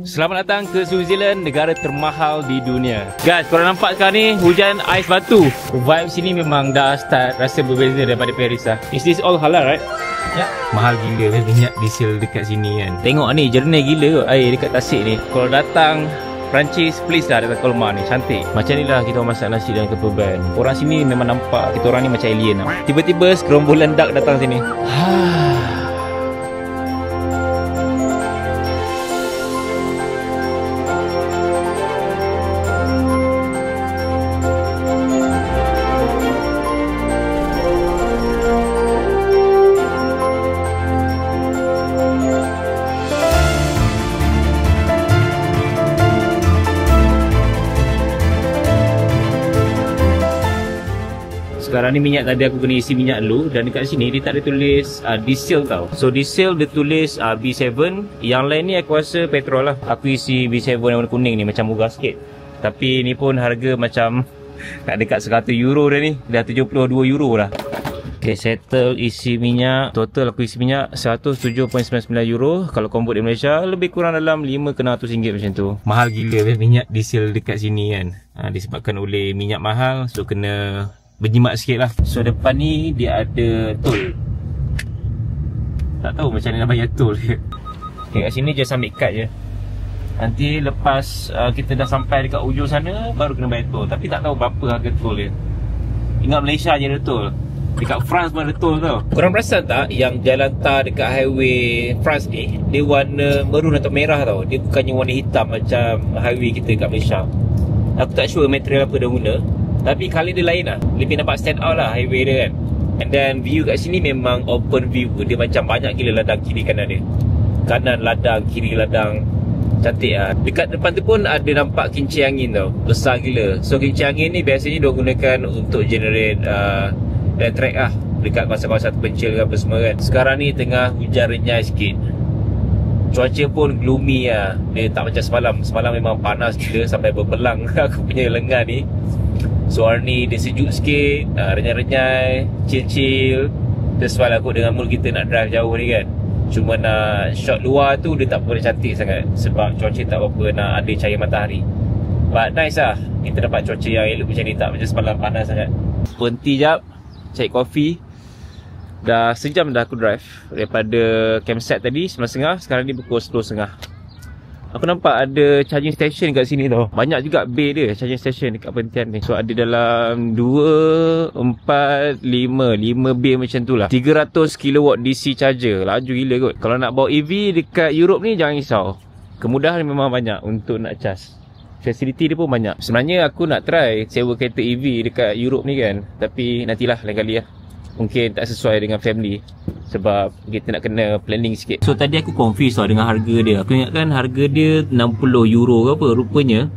Selamat datang ke New Zealand, negara termahal di dunia. Guys, korang nampak sekarang ni hujan ais batu. Vibe sini memang dah start rasa berbeza daripada Paris lah. Is this all halal, right? Ya. Mahal gila minyak diesel dekat sini kan. Tengok ni, jernih gila kot air dekat tasik ni. Kalau datang Perancis, please lah datang ke rumah ni, cantik. Macam ni lah kita masak nasi dan keperban. Orang sini memang nampak kita orang ni macam alien lah. Tiba-tiba segerombolan duck datang sini. Sekarang ni minyak tadi aku kena isi minyak dulu. Dan dekat sini dia tak ada tulis diesel tau. So diesel dia tulis B7. Yang lain ni aku rasa petrol lah. Aku isi B7 yang warna kuning ni macam murah sikit. Tapi ni pun harga macam kat dekat 100 euro dah ni. Dah 72 euro lah. Okay, settle isi minyak. Total aku isi minyak 107.99 euro. Kalau convert di Malaysia lebih kurang dalam 5 ke 600 ringgit macam tu. Mahal gila minyak diesel dekat sini kan. Disebabkan oleh minyak mahal, so kena berjimat sikit lah. So depan ni dia ada tol. Tak tahu macam mana nak bayar tol. Okay, kat sini just ambil kad je. Nanti lepas kita dah sampai dekat ujung sana baru kena bayar tol. Tapi tak tahu berapa harga tol dia. Ingat Malaysia je ada tol. Dekat France pun ada tol tau. Korang perasan tak yang jalan tar dekat highway France ni, dia warna merun atau merah tau. Dia bukannya warna hitam macam highway kita kat Malaysia. Aku tak sure material apa dia guna, tapi kali dia lain lah. Lebih nampak stand out lah highway dia kan. And then view kat sini memang open view. Dia macam banyak gila ladang kiri kanan dia. Kanan ladang, kiri ladang. Cantik lah. Dekat depan tu pun ada nampak kincir angin tau. Besar gila. So kincir angin ni biasanya dia gunakan untuk generate track lah. Dekat kawasan-kawasan terpencil apa semua kan. Sekarang ni tengah hujan renyai sikit. Cuaca pun gloomy lah. Dia tak macam semalam. Semalam memang panas gila sampai berbelang aku punya lengan ni. So hari ni dia sejuk sikit, renyai-renyai, chill-chill. Sesuai lah kot dengan mood kita nak drive jauh ni kan. Cuma nak shot luar tu dia tak berapa cantik sangat. Sebab cuaca tak berapa nak ada cahaya matahari. But nice lah, kita dapat cuaca yang elok macam ni. Tak macam semalam panas sangat. Berhenti jap, cari kopi. Dah sejam dah aku drive. Daripada campsite tadi 9.30, sekarang ni pukul 10.30. Aku nampak ada charging station kat sini tau. Banyak juga bay dia charging station dekat perhentian ni. So ada dalam 2, 4, 5 bay macam tu lah. 300 kW DC charger. Laju gila kot. Kalau nak bawa EV dekat Europe ni jangan risau. Kemudahan memang banyak untuk nak charge. Facility dia pun banyak. Sebenarnya aku nak try sewa kereta EV dekat Europe ni kan. Tapi nantilah lain kali lah. Mungkin tak sesuai dengan family. Sebab kita nak kena planning sikit. So tadi aku confused tau dengan harga dia. Aku ingatkan harga dia 60 euro ke apa. Rupanya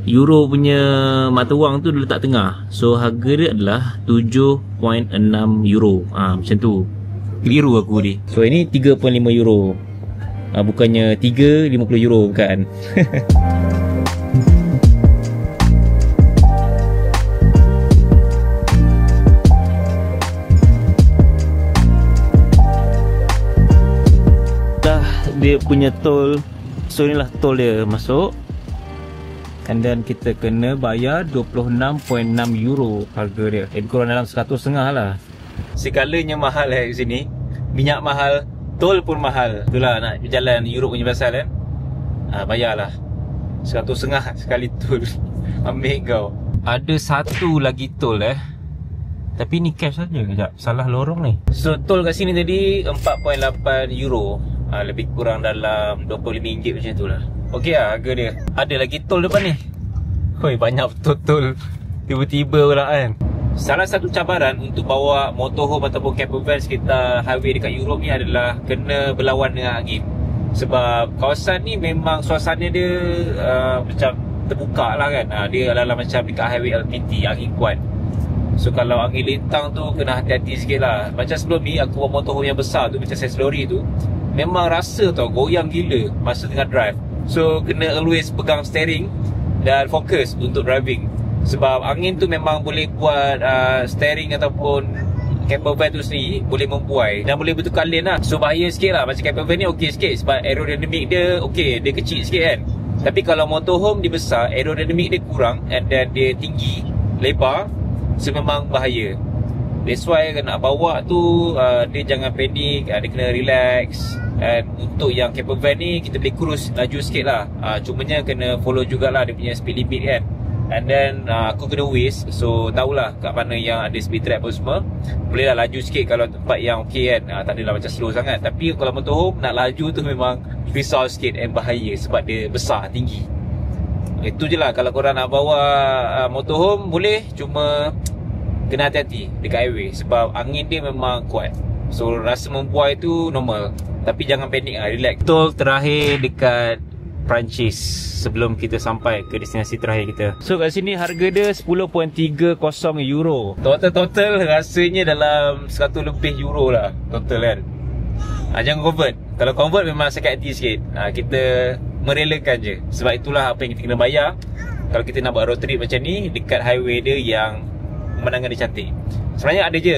euro punya mata wang tu dia letak tengah. So harga dia adalah 7.6 euro. Macam tu. Keliru aku ni. So ini 3.5 euro. Bukannya 3.50 euro bukan. Dia punya tol. So inilah tol dia masuk. And then kita kena bayar 26.6 euro harga dia. Lebih kurang dalam 100.5 lah. Segalanya mahal di sini. Minyak mahal, tol pun mahal. Itulah nak berjalan Europe punya pasal kan. Bayarlah 100.5 sekali tol. Ambil kau. Ada satu lagi tol tapi ni cash saja. Kejap, salah lorong ni. So tol kat sini tadi 4.8 euro. Lebih kurang dalam RM25 macam tu lah. Okey lah harga dia. Ada lagi tol depan ni. Hoi, banyak betul tol. Tiba-tiba pula kan. Salah satu cabaran untuk bawa motorhome ataupun campervan sekitar highway dekat Europe ni adalah kena berlawan dengan angin. Sebab kawasan ni memang suasana dia macam terbuka lah kan. Dia adalah macam dekat highway LPT, angin kuat. So kalau angin lintang tu kena hati-hati sikit lah. Macam sebelum ni aku bawa motorhome yang besar tu, macam size lori tu, memang rasa tau goyang gila masa tengah drive. So kena always pegang steering dan fokus untuk driving. Sebab angin tu memang boleh buat steering ataupun camper van tu sendiri boleh membuai dan boleh bertukar lane lah. So bahaya sikit lah. Macam camper van ni okey sikit sebab aerodynamic dia okey, dia kecil sikit kan. Tapi kalau motorhome dia besar, aerodynamic dia kurang and then dia tinggi, lebar, so memang bahaya. That's why nak bawa tu dia jangan panik, dia kena relax. And untuk yang camper van ni kita boleh cruise laju sikit lah, cumanya kena follow jugalah dia punya speed limit kan. And then aku kena Waze, so tahulah kat mana yang ada speed trap apa semua. Boleh lah laju sikit kalau tempat yang okey kan, tak adalah macam slow sangat. Tapi kalau motorhome nak laju tu memang risau sikit and bahaya sebab dia besar, tinggi. Itu je lah kalau korang nak bawa motorhome boleh, cuma kena hati-hati dekat highway sebab angin dia memang kuat. So rasa membuai tu normal, tapi jangan panik lah, relax. Tol terakhir dekat Perancis sebelum kita sampai ke destinasi terakhir kita. So kat sini harga dia 10.30 euro. Total rasanya dalam 100 lebih euro lah total kan. Jangan convert. Kalau convert memang sakit hati sikit. Kita merelakan je. Sebab itulah apa yang kita kena bayar kalau kita nak buat road trip macam ni dekat highway dia yang pemandangan dia cantik. Sebenarnya ada je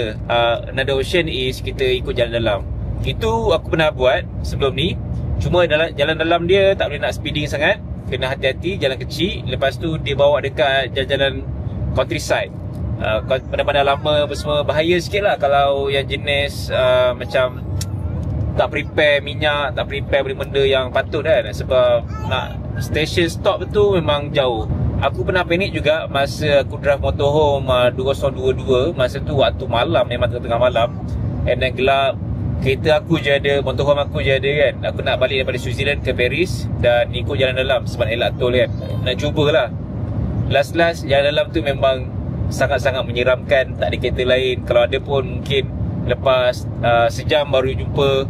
another option is kita ikut jalan dalam. Itu aku pernah buat sebelum ni. Cuma jalan dalam dia tak boleh nak speeding sangat, kena hati-hati, jalan kecil. Lepas tu dia bawa dekat jalan-jalan countryside, pandang-pandang lama apa semua. Bahaya sikit lah kalau yang jenis macam tak prepare minyak, tak prepare benda yang patut kan. Sebab nak station stop tu memang jauh. Aku pernah panik juga masa aku drive motorhome 2022. Masa tu waktu malam, memang tengah malam, and then gelap. Kereta aku je ada, motorhome aku je ada kan. Aku nak balik daripada Switzerland ke Paris dan ikut jalan dalam sebab elak tol kan. Nak cubalah. Last jalan dalam tu memang sangat-sangat menyeramkan. Tak ada kereta lain. Kalau ada pun mungkin lepas sejam baru jumpa.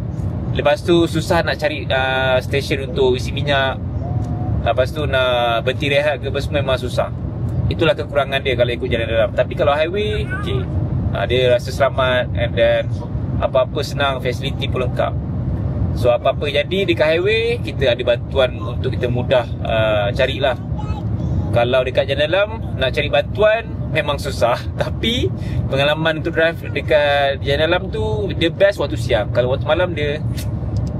Lepas tu susah nak cari stesen untuk isi minyak. Lepas tu nak berhenti rehat ke apa semua memang susah. Itulah kekurangan dia kalau ikut jalan dalam. Tapi kalau highway, okay, dia rasa selamat and then apa-apa senang, facility pun lengkap. So apa-apa jadi dekat highway, kita ada bantuan untuk kita mudah carilah. Kalau dekat jalan dalam nak cari bantuan memang susah. Tapi pengalaman untuk drive dekat jalan dalam tu dia best waktu siang. Kalau waktu malam dia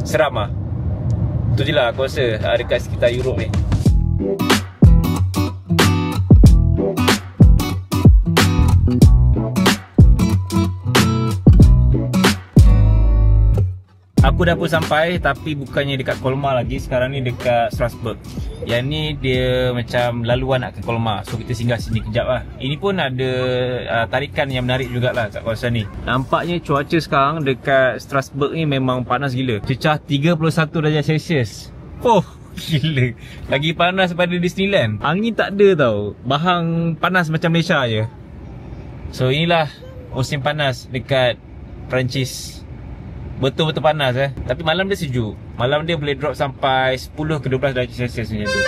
seram lah. Itu je lah aku rasa dekat sekitar Europe ni. Aku dah pun sampai, tapi bukannya dekat Colmar lagi. Sekarang ni dekat Strasbourg. Yang ni dia macam laluan nak ke Colmar. So kita singgah sini kejap lah. Ini pun ada tarikan yang menarik jugalah kat kawasan ni. Nampaknya cuaca sekarang dekat Strasbourg ni memang panas gila. Cecah 31 darjah Celsius. Oh gila. Lagi panas pada Disneyland. Angin tak ada tau. Bahang panas macam Malaysia je. So inilah musim panas dekat Perancis. Betul-betul panas tapi malam dia sejuk. Malam dia boleh drop sampai 10 ke 12 darjah Celsius macam tu.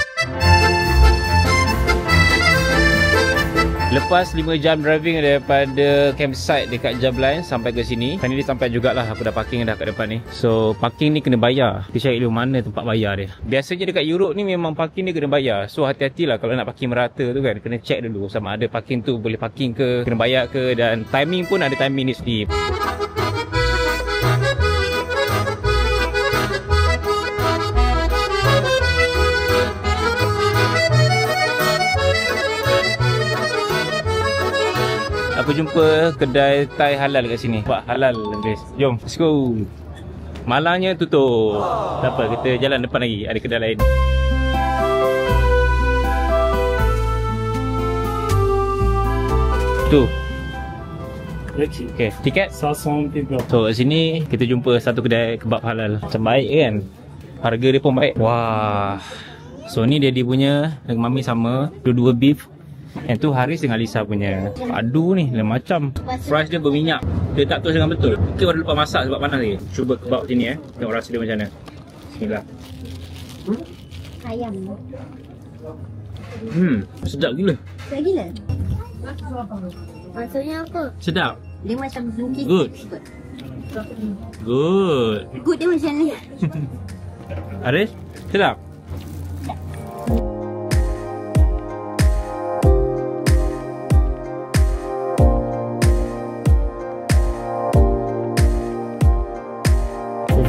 Lepas 5 jam driving daripada campsite dekat Jablin sampai ke sini, finally sampai jugalah. Aku dah parking dah kat depan ni. So parking ni kena bayar. Kita cari dulu mana tempat bayar dia. Biasanya dekat Europe ni memang parking dia kena bayar. So hati-hatilah kalau nak parking merata tu kan. Kena check dulu sama ada parking tu boleh parking ke, kena bayar ke. Dan timing pun ada timing ni sendiri. Aku jumpa kedai Thai halal kat sini. Buat halal guys. Jom, let's go. Malangnya tutup. Tak apa, kita jalan depan lagi. Ada kedai lain. Tu. Okay, tiket? So kat sini kita jumpa satu kedai kebab halal. Macam baik kan? Harga dia pun baik. Wah. So ni dia punya dengan mami sama. Dua-dua beef. Yang tu Haris dengan Lisa punya. Aduh ni lain macam. Fries dia berminyak. Dia tak tuas dengan betul. Mungkin orang lupa masak sebab panas lagi. Cuba kebab sini tengok rasa dia macam mana. Bismillah. Ayam. Sedap gila. Sedap gila? Maksudnya apa? Sedap. Dia macam mungkin Good. Good. Good dia macam ni. Haris? Sedap?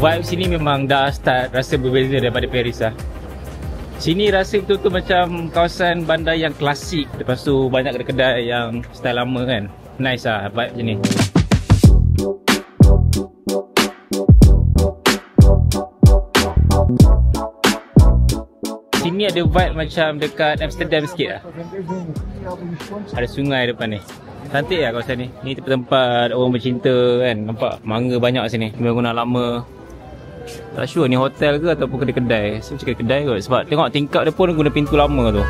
Vibe sini memang dah start rasa berbeza daripada Paris lah. Sini rasa betul-betul macam kawasan bandar yang klasik. Lepas tu banyak kedai yang style lama kan. Nice lah vibe macam ni. Sini ada vibe macam dekat Amsterdam sikit lah. Ada sungai depan ni. Cantik lah kawasan ni. Ni tempat orang bercinta kan. Nampak mangga banyak sini. Bangunan lama. Tak sure ni hotel ke ataupun kedai-kedai. Saya cakap kedai kot. Sebab tengok tingkap dia pun guna pintu lama tu.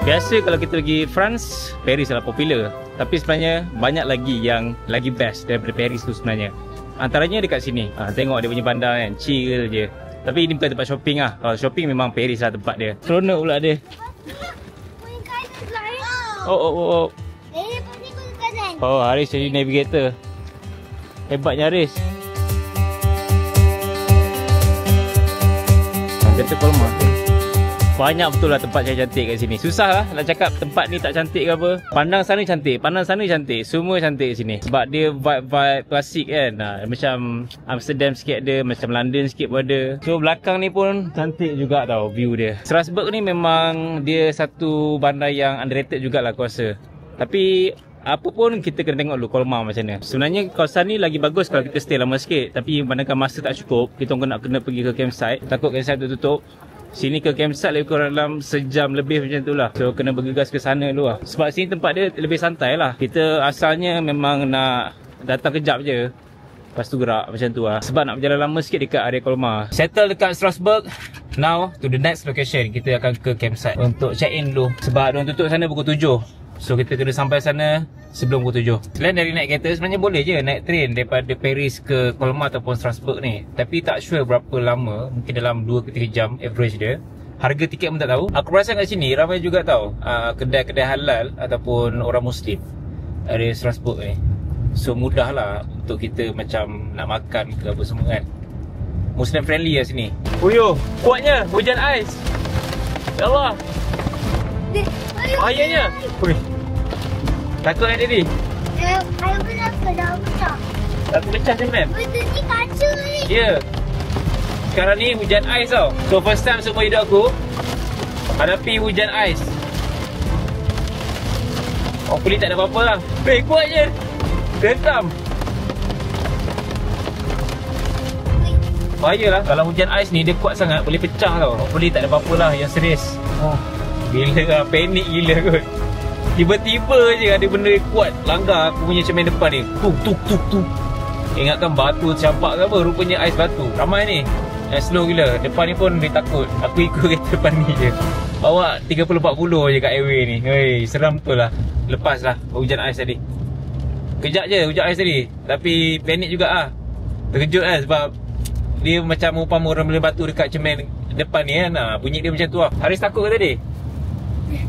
Biasa kalau kita pergi France, Paris adalah popular. Tapi sebenarnya banyak lagi yang lagi best daripada Paris tu sebenarnya. Antaranya dekat sini. Tengok dia punya bandar kan, chill je. Tapi ini bukan tempat shopping lah. Kalau shopping memang Paris lah tempat dia. Seronok pula dia. Oh. Oh, Haris jadi navigator. Hebatnya Haris. Kata Kolmar. Banyak betul lah tempat yang cantik kat sini. Susah lah nak cakap tempat ni tak cantik ke apa. Pandang sana cantik, pandang sana cantik. Semua cantik kat sini. Sebab dia vibe-vibe klasik kan. Macam Amsterdam sikit ada, macam London sikit pun ada. So belakang ni pun cantik juga tau view dia. Strasbourg ni memang dia satu bandar yang underrated jugalah aku rasa. Tapi apa pun kita kena tengok dulu Kolmar macam mana. Sebenarnya kawasan ni lagi bagus kalau kita stay lama sikit. Tapi manakala masa tak cukup, kita nak kena pergi ke campsite. Takut campsite tu tutup. Sini ke campsite lebih kurang dalam sejam lebih macam tu lah. So kena bergegas ke sana dulu lah. Sebab sini tempat dia lebih santai lah. Kita asalnya memang nak datang kejap je, lepas tu gerak macam tu lah. Sebab nak berjalan lama sikit dekat area Kolmar. Settle dekat Strasbourg. Now to the next location. Kita akan ke campsite untuk check in dulu. Sebab diorang tutup sana pukul 7. So kita kena sampai sana sebelum pukul 7. Selain dari naik kereta, sebenarnya boleh je naik train daripada Paris ke Kolmar ataupun Strasbourg ni. Tapi tak sure berapa lama. Mungkin dalam 2 ke 3 jam average dia. Harga tiket pun tak tahu. Aku perasan kat sini ramai juga tahu kedai-kedai halal ataupun orang Muslim area Strasbourg ni. So mudah lah untuk kita macam nak makan ke apa semua kan. Muslim friendly lah sini. Uyuh, kuatnya hujan ais. Ya Allah. Ayahnya. Takut kan Daddy? Ayah kenapa dah pecah? Aku pecah Simran. Betul ni kaca ni. Ya. Sekarang ni hujan ais tau. So first time semua hidup aku hadapi hujan ais. Hopefully tak ada apa-apa lah. Kuat je. Gentam. Bahayalah. Kalau hujan ais ni dia kuat sangat, boleh pecah tau. Hopefully tak ada apa-apa lah yang serius. Gila lah, panik gila kot. Tiba-tiba je ada benda kuat langgar aku punya cermin depan ni. Tuk. Ingatkan batu campak ke apa, rupanya ais batu. Ramai ni yang slow gila. Depan ni pun dia takut. Aku ikut kereta depan ni je. Bawa 30-40 je kat airway ni. Hei, seram betul lah. Lepas lah hujan ais tadi. Kejap je hujan ais tadi. Tapi panik juga lah. Terkejut kan sebab dia macam umpama orang beli batu dekat cermin depan ni kan. Bunyi dia macam tu lah. Haris takut ke tadi?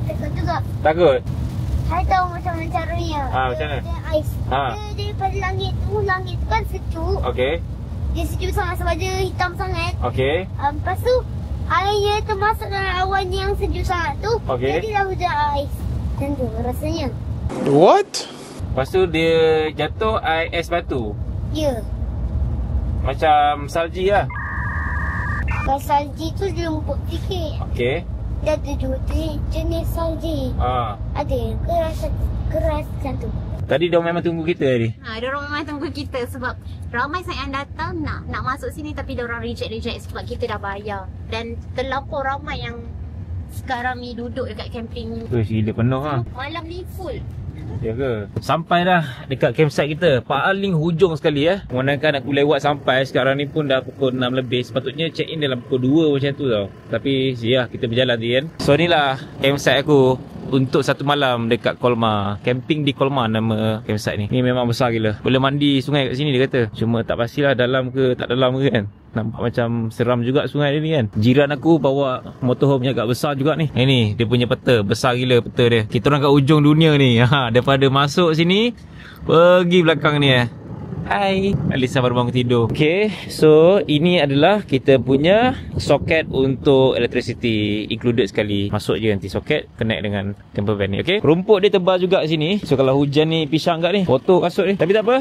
Takut juga. Takut? Saya tahu macam mana caranya. Macam mana? Dia ais. Dia daripada langit tu kan sejuk. Okey. Dia sejuk sangat sebab dia hitam sangat. Okey. Lepas tu airnya termasuk dalam awan yang sejuk sangat tu. Okey. Jadilah hujan ais. Macam tu rasanya. What? Lepas tu dia jatuh ais batu. Ya. Macam salji lah. Kalau salji tu dia lembut sikit. Okey. Dia ada dua jenis salji. Ada yang keras macam tu. Tadi dia memang tunggu kita tadi. Diorang memang tunggu kita sebab ramai sangat yang datang nak masuk sini tapi diorang reject sebab kita dah bayar. Dan terlampau ramai yang sekarang ni duduk dekat camping. Gila penuh lah. Malam ni full. Ya ke? Sampai dah dekat campsite kita. Paling hujung sekali Manakan aku lewat sampai sekarang ni pun dah pukul 6 lebih. Sepatutnya check in dalam pukul 2 macam tu tau. Tapi ya kita berjalan je kan. So inilah campsite aku untuk satu malam dekat Kolmar. Camping di Kolmar nama campsite ni. Ni memang besar gila. Boleh mandi sungai kat sini dia kata. Cuma tak pastilah dalam ke tak dalam ke kan. Nampak macam seram juga sungai dia ni kan. Jiran aku bawa motorhome yang agak besar juga ni. Ini dia punya peta. Besar gila peta dia. Kita orang kat ujung dunia ni. Daripada masuk sini pergi belakang ni Hai, Alisa baru bangun tidur. Okay, so ini adalah kita punya soket untuk electricity included sekali. Masuk je nanti soket, connect dengan camper van ni. Okay, rumput dia tebal juga sini. So kalau hujan ni pisang kat ni, kotor kasut ni. Tapi tak apa,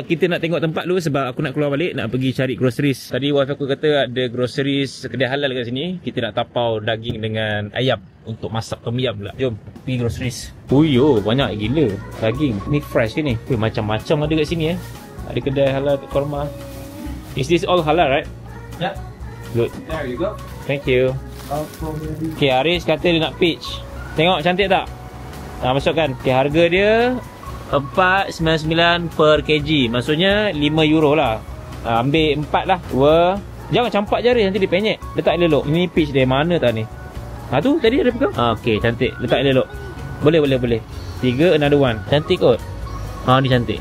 kita nak tengok tempat dulu sebab aku nak keluar balik, nak pergi cari groceries. Tadi wife aku kata ada groceries kedai halal kat sini. Kita nak tapau daging dengan ayam untuk masak tom yum pula. Jom pergi groceries. Uyo, banyak gila daging. Ni fresh ke ni? Macam-macam ada kat sini Ada kedai halal kat Korma. Is this all halal, right? Yeah. Good. There you go. Thank you. Okay, Haris kata dia nak peach. Tengok cantik tak? Masukkan. Okay, harga dia 4.99 per kg. Maksudnya 5 euro lah. Ambil 4 lah. Jangan campak jari, nanti dia penyek. Letak elok. Ini peach dia mana tak ni? Tu tadi ada pegang. Okay, cantik. Letak elok. Boleh. 3, another one. Cantik kot. Ni cantik.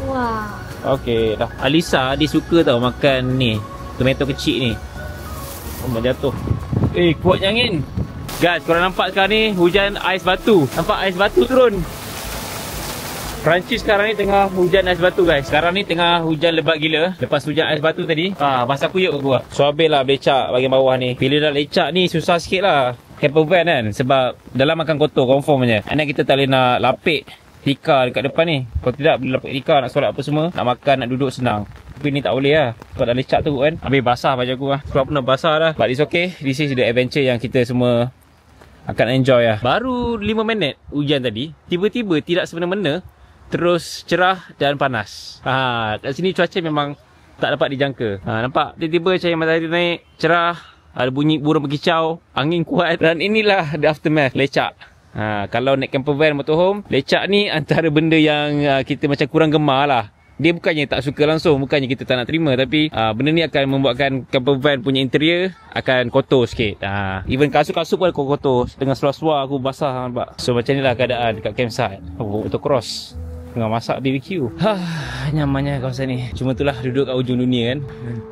Wah. Okay dah. Alisa dia suka tau makan ni tomato kecil ni. Jatuh. Kuatnya angin. Guys, korang nampak sekarang ni hujan ais batu. Nampak ais batu turun. Perancis sekarang ni tengah hujan ais batu guys. Sekarang ni tengah hujan lebat gila. Lepas hujan ais batu tadi, basah kuyup aku. So habis lah belecak bahagian bawah ni. Bila dah lecak ni susah sikit lah camper van kan. Sebab dalam akan kotor confirm je. And then kita tak boleh nak lapik tikar dekat depan ni. Kalau tidak boleh lapik tikar, nak solat apa semua, nak makan, nak duduk senang. Tapi ni tak boleh lah sebab dah lecak tu kan. Habis basah baju aku lah. Sebab pun dah basah dah. But it's okay. This is the adventure yang kita semua akan enjoy lah. Baru 5 minit hujan tadi, tiba-tiba tidak semena-mena terus cerah dan panas. Kat sini cuaca memang tak dapat dijangka. Nampak tiba-tiba cahaya matahari naik, cerah, ada bunyi burung berkicau, angin kuat. Dan inilah the aftermath, lecak. Kalau naik camper van motorhome, lecak ni antara benda yang kita macam kurang gemar lah. Dia bukannya tak suka langsung, bukannya kita tak nak terima, tapi benda ni akan membuatkan camper van punya interior akan kotor sikit. Even kasut-kasut pun kotor. Dengan seluar-seluar aku basah nampak. So macam inilah keadaan dekat campsite. Motocross tengah masak BBQ. Nyamannya kawasan ni. Cuma itulah duduk kat ujung dunia kan.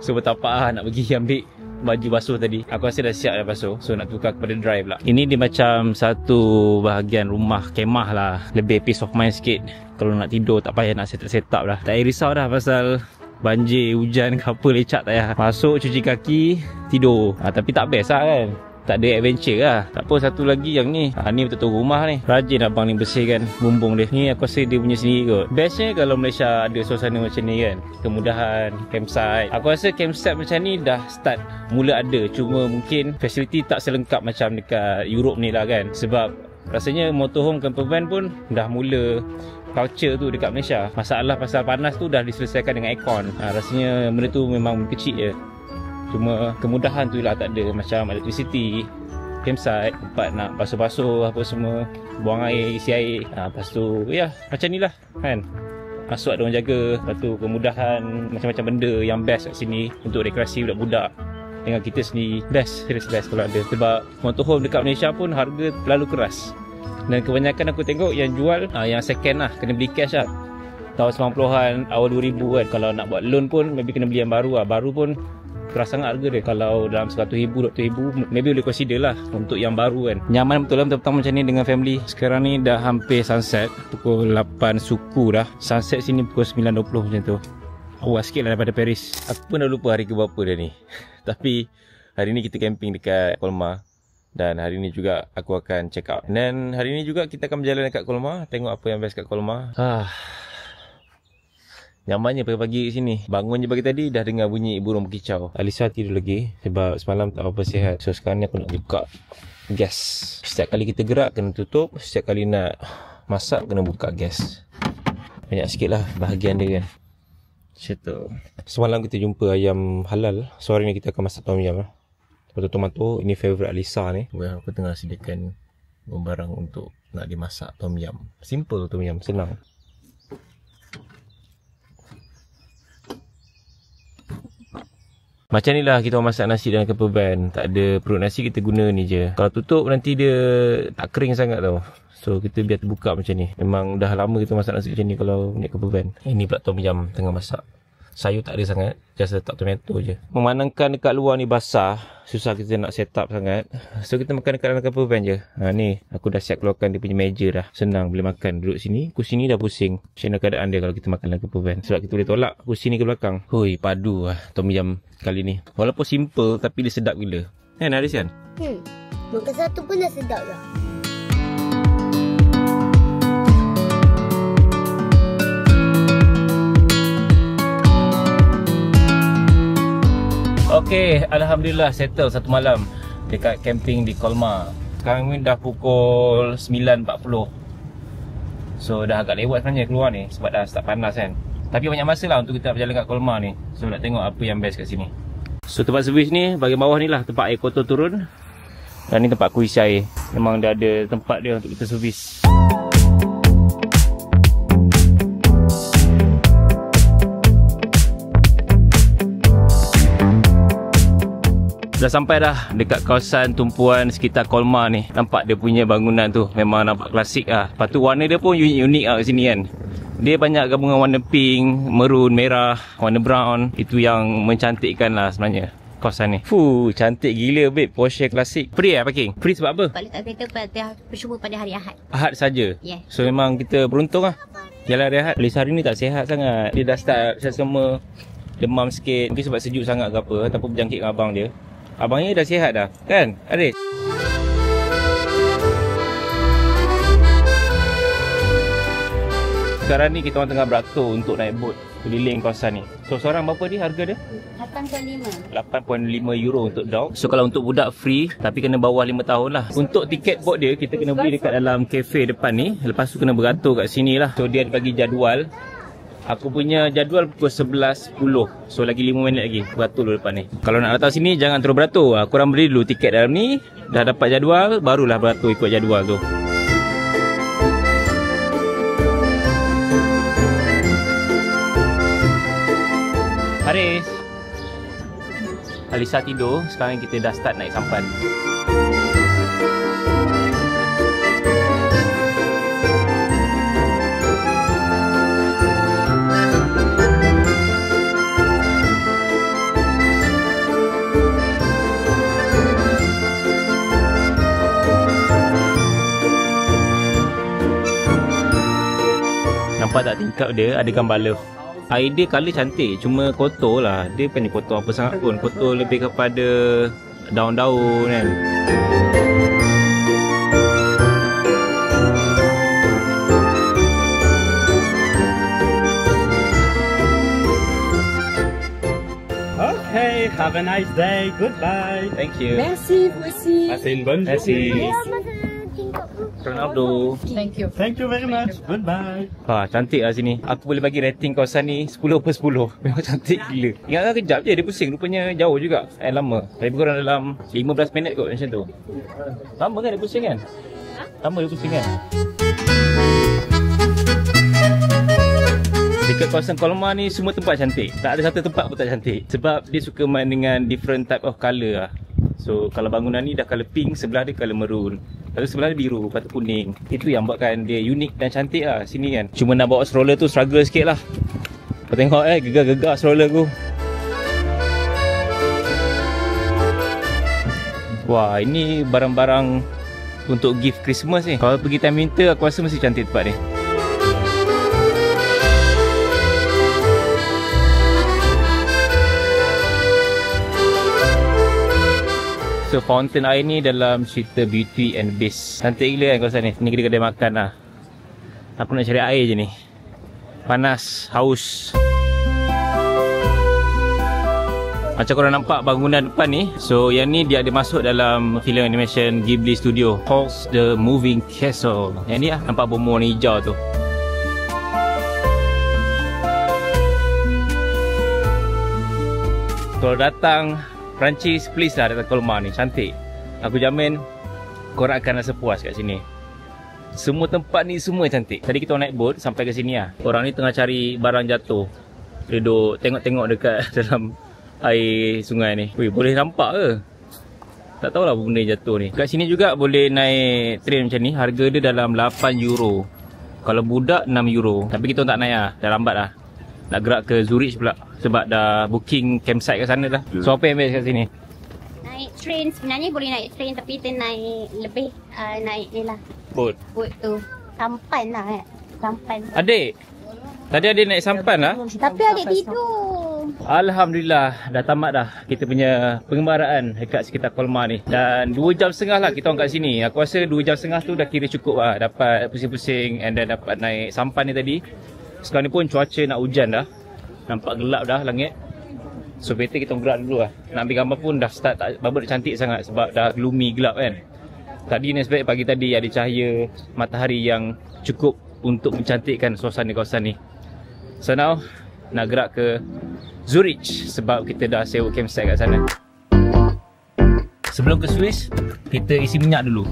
So bertapak nak pergi ambil baju basuh tadi. Aku rasa dah siap dah basuh. So nak tukar kepada dry pula. Ini dia macam satu bahagian rumah kemah lah. Lebih peace of mind sikit. Kalau nak tidur tak payah nak set up dah. Tak payah risau dah pasal banjir, hujan ke apa, lecak tak payah. Masuk, cuci kaki, tidur. Tapi tak best lah kan. Tak ada adventure lah. Tak apa, satu lagi yang ni. Ni betul-betul rumah ni. Rajin abang ni bersihkan bumbung dia. Ni aku rasa dia punya sendiri kot. Bestnya kalau Malaysia ada suasana macam ni kan. Kemudahan, campsite. Aku rasa campsite macam ni dah start mula ada. Cuma mungkin facility tak selengkap macam dekat Europe ni lah kan. Sebab rasanya motorhome camper van pun dah mula culture tu dekat Malaysia. Masalah pasal panas tu dah diselesaikan dengan aircon. Rasanya benda tu memang kecil je. Cuma kemudahan tu lah tak ada. Macam electricity, campsite, tempat nak basuh-basuh apa semua, buang air, isi air. Lepas tu ya macam ni lah kan. Masuk ada orang jaga. Lepas tu kemudahan, macam-macam benda yang best kat sini untuk rekreasi budak-budak. Dengan kita sendiri best, serius best kalau ada. Sebab motorhome dekat Malaysia pun harga terlalu keras. Dan kebanyakan aku tengok yang jual yang second lah, kena beli cash lah. Tahun 90-an, awal 2000 kan. Kalau nak buat loan pun maybe kena beli yang baru lah. Baru pun keras sangat harga dia. Kalau dalam 100,000, 200,000 maybe boleh consider lah untuk yang baru kan. Nyaman betul lah petang macam ni dengan family. Sekarang ni dah hampir sunset. Pukul 8 suku dah. Sunset sini pukul 9.20 macam tu. Awal sikit lah daripada Paris. Aku pun dah lupa hari ke berapa dah ni. Tapi hari ni kita camping dekat Colmar. Dan hari ni juga aku akan check out. Dan hari ni juga kita akan berjalan dekat Colmar. Tengok apa yang best kat Colmar. Nyamannya pagi-pagi kat sini. Bangun je pagi tadi dah dengar bunyi burung berkicau. Alisa tidur lagi sebab semalam tak apa sihat. So sekarang ni aku nak buka gas. Setiap kali kita gerak kena tutup. Setiap kali nak masak kena buka gas. Banyak sikit lah bahagian dia kan. Macam tu. Semalam kita jumpa ayam halal. So hari ni kita akan masak tom yum lah. Lepas tu tomato. Ini favourite Alisa ni. Aku tengah sediakan barang untuk nak dimasak tom yum. Simple tom yum, senang. Macam ni lah kita masak nasi dalam camper van. Tak ada perut nasi, kita guna ni je. Kalau tutup nanti dia tak kering sangat tau. So kita biar terbuka macam ni. Memang dah lama kita masak nasi macam ni kalau naik camper van. Ini pula tom yum tengah masak. Sayur tak ada sangat, just letak tomato je. Memandangkan dekat luar ni basah, susah kita nak set up sangat. So kita makan dekat dalam camper van je. Ni aku dah siap keluarkan dia punya meja dah. Senang boleh makan. Duduk sini, kursi ni dah pusing. Macam mana keadaan dia kalau kita makan dalam camper van. Sebab kita boleh tolak kursi ni ke belakang. Hui, padu lah tom yum kali ni. Walaupun simple tapi dia sedap gila. Kan Haris kan? Makan satu pun dah sedap dah. Okay, Alhamdulillah settle satu malam dekat camping di Colmar. Sekarang ni dah pukul 9.40. So dah agak lewat sebenarnya keluar ni sebab dah start panas kan. Tapi banyak masa lah untuk kita berjalan kat Colmar ni. So nak tengok apa yang best kat sini. So tempat servis ni bahagian bawah ni lah tempat air kotor turun. Dan ni tempat aku isi air. Memang dah ada tempat dia untuk kita servis. Dah sampai dah dekat kawasan tumpuan sekitar Colmar ni. Nampak dia punya bangunan tu memang nampak klasik lah. Lepas tu warna dia pun unik lah kat sini kan. Dia banyak gabungan warna pink, maroon, merah, warna brown. Itu yang mencantikkan lah sebenarnya kawasan ni. Cantik gila babe. Porsche klasik. Free lah parking? Free sebab apa? Balik tak kereta pada percuma pada hari Ahad. Ahad saja. Yeah. So memang kita beruntung lah. Jalan hari Ahad. Polis hari ni tak sihat sangat. Dia dah start semua demam sikit. Mungkin sebab sejuk sangat ke apa. Ataupun berjangkit dengan abang dia. Abangnya dah sihat dah, kan Haris? Sekarang ni kita orang tengah beratur untuk naik bot keliling kawasan ni. So seorang berapa dia harga dia? 8.5 euro untuk dog. So kalau untuk budak free, tapi kena bawah 5 tahun lah. Untuk tiket bot dia, kita kena beli dekat dalam kafe depan ni. Lepas tu kena beratur kat sini lah. So dia ada bagi jadual. Aku punya jadual pukul 11.10. So lagi 5 minit lagi beratur dulu depan ni. Kalau nak datang sini jangan terus beratur. Korang beli dulu tiket dalam ni. Dah dapat jadual, barulah beratur ikut jadual tu. Haris, Alisa tidur. Sekarang kita dah start naik sampan. Nampak tak tingkap dia ada gambar love. Air dia colour cantik, cuma kotor lah. Dia bukan kotor apa sangat pun. Kotor lebih kepada daun-daun kan. Okay, have a nice day. Goodbye. Thank you. Merci, merci. Merci. Ronaldo. Thank you. Thank you very much. Goodbye. Cantik lah sini. Aku boleh bagi rating kawasan ni 10/10. Memang cantik gila. Ingatkan kejap je dia pusing. Rupanya jauh juga. Lama. Lebih kurang dalam 15 minit kot macam tu. Lama kan dia pusing kan? Lama dia pusing kan? Dekat kawasan Colmar ni semua tempat cantik. Tak ada satu tempat pun tak cantik. Sebab dia suka main dengan different type of colour lah. So kalau bangunan ni dah colour pink, sebelah dia colour maroon. Lalu sebelah dia biru, lepas tu kuning. Itu yang buatkan dia unik dan cantik lah sini kan. Cuma nak bawa stroller tu struggle sikit lah. Kau tengok gegar-gegar stroller aku. Wah, ini barang-barang untuk gift Christmas ni. Kalau pergi time winter aku rasa mesti cantik tempat ni. So fountain air ni dalam cerita Beauty and Beast. Cantik gila kan kawasan ni. Ni kedai-kedai makan lah. Aku nak cari air je ni. Panas, haus. Macam korang nampak bangunan depan ni. So yang ni dia ada masuk dalam filem animation Ghibli Studio, Halls the Moving Castle. Yang ni lah nampak bom warna hijau tu. Kalau datang Perancis, please lah datang Colmar ni. Cantik. Aku jamin korang akan rasa puas kat sini. Semua tempat ni semua cantik. Tadi kita naik boat sampai ke sini lah. Orang ni tengah cari barang jatuh. Dia duduk tengok-tengok dekat dalam air sungai ni. Weh, boleh nampak ke? Tak tahulah benda jatuh ni. Kat sini juga boleh naik train macam ni. Harga dia dalam 8 euro. Kalau budak 6 euro. Tapi kita tak naik lah. Dah lambat lah. nak gerak ke Zurich pula sebab dah booking campsite kat sana dah. So apa yang best kat sini? Naik train, sebenarnya boleh naik train tapi kita naik lebih naik ni lah. Boat tu. Sampan lah Sampan. Adik, tadi adik naik sampan lah. Tapi adik tidur. Alhamdulillah, dah tamat dah kita punya pengembaraan dekat sekitar Colmar ni. Dan 2 jam setengah lah kita orang kat sini. Aku rasa 2 jam setengah tu dah kira cukup lah. Dapat pusing-pusing and then dapat naik sampan ni tadi. Sekarang ni pun cuaca nak hujan dah. Nampak gelap dah langit. So better kita gerak dulu lah. Nak ambil gambar pun dah start tak berapa cantik sangat sebab dah gloomy gelap kan. Tadi ni sebab pagi tadi ada cahaya matahari yang cukup untuk mencantikkan suasana kawasan ni. So now nak gerak ke Zurich sebab kita dah sewa campsite kat sana. Sebelum ke Swiss, kita isi minyak dulu.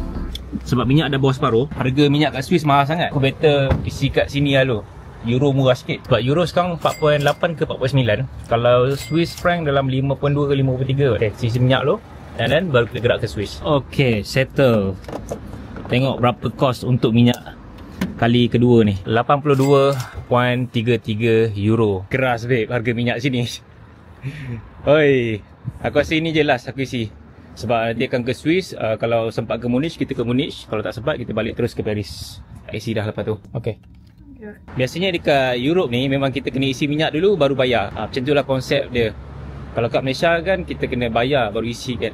Sebab minyak dah bawah separuh. Harga minyak kat Swiss mahal sangat. Aku better isi kat sini lah dulu. Euro murah sikit. Sebab euro sekarang 4.8 ke 4.9. Kalau Swiss franc dalam 5.2 ke 5.3. Okay, isi minyak dulu. Dan then baru kita gerak ke Swiss. Okay, settle. Tengok berapa kos untuk minyak kali kedua ni. 82.33 euro. Keras babe harga minyak sini. Oi, aku rasa ini je last aku isi. Sebab nanti akan ke Swiss. Kalau sempat ke Munich, kita ke Munich. Kalau tak sempat, kita balik terus ke Paris. Isi dah lepas tu. Okay. Biasanya dekat Europe ni memang kita kena isi minyak dulu baru bayar. Macam tu lah konsep dia. Kalau kat Malaysia kan kita kena bayar baru isi kan.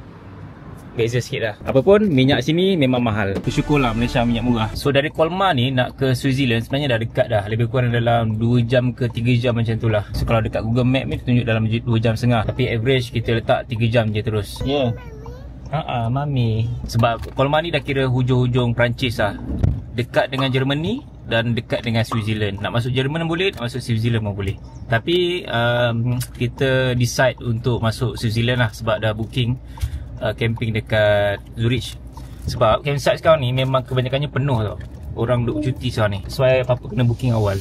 Beza sikit lah. Apapun minyak sini memang mahal. Bersyukurlah Malaysia minyak murah. So dari Colmar ni nak ke Switzerland sebenarnya dah dekat dah. Lebih kurang dalam 2 jam ke 3 jam macam tu lah. So kalau dekat Google Map ni tunjuk dalam 2 jam setengah. Tapi average kita letak 3 jam je terus. Ya. Yeah. Mami. Sebab Colmar ni dah kira hujung-hujung Perancis lah. Dekat dengan Germany dan dekat dengan Switzerland. Nak masuk Jerman boleh, nak masuk Switzerland pun boleh. Tapi kita decide untuk masuk Switzerland lah sebab dah booking camping dekat Zurich. Sebab campsite sekarang ni memang kebanyakannya penuh tau. Orang duk cuti sekarang ni. So apa-apa kena booking awal.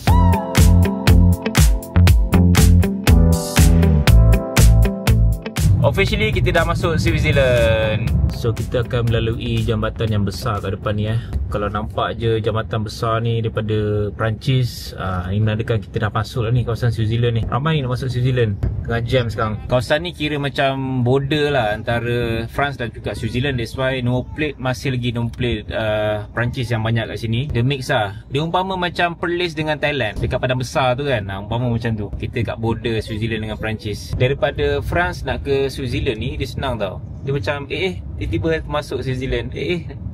Officially kita dah masuk Switzerland. So kita akan melalui jambatan yang besar kat depan ni Kalau nampak je jambatan besar ni daripada Perancis, ini menandakan kita dah masuk lah ni kawasan Switzerland ni. Ramai nak masuk Switzerland. Tengah jam sekarang. Kawasan ni kira macam border lah antara France dan juga Switzerland. That's why nombor plate masih lagi nombor plate Perancis yang banyak kat sini. Dia mix lah. Dia umpama macam Perlis dengan Thailand dekat padang besar tu kan. Umpama macam tu. Kita kat border Switzerland dengan Perancis. Daripada France nak ke Switzerland ni dia senang tau. Dia macam tiba-tiba masuk Switzerland,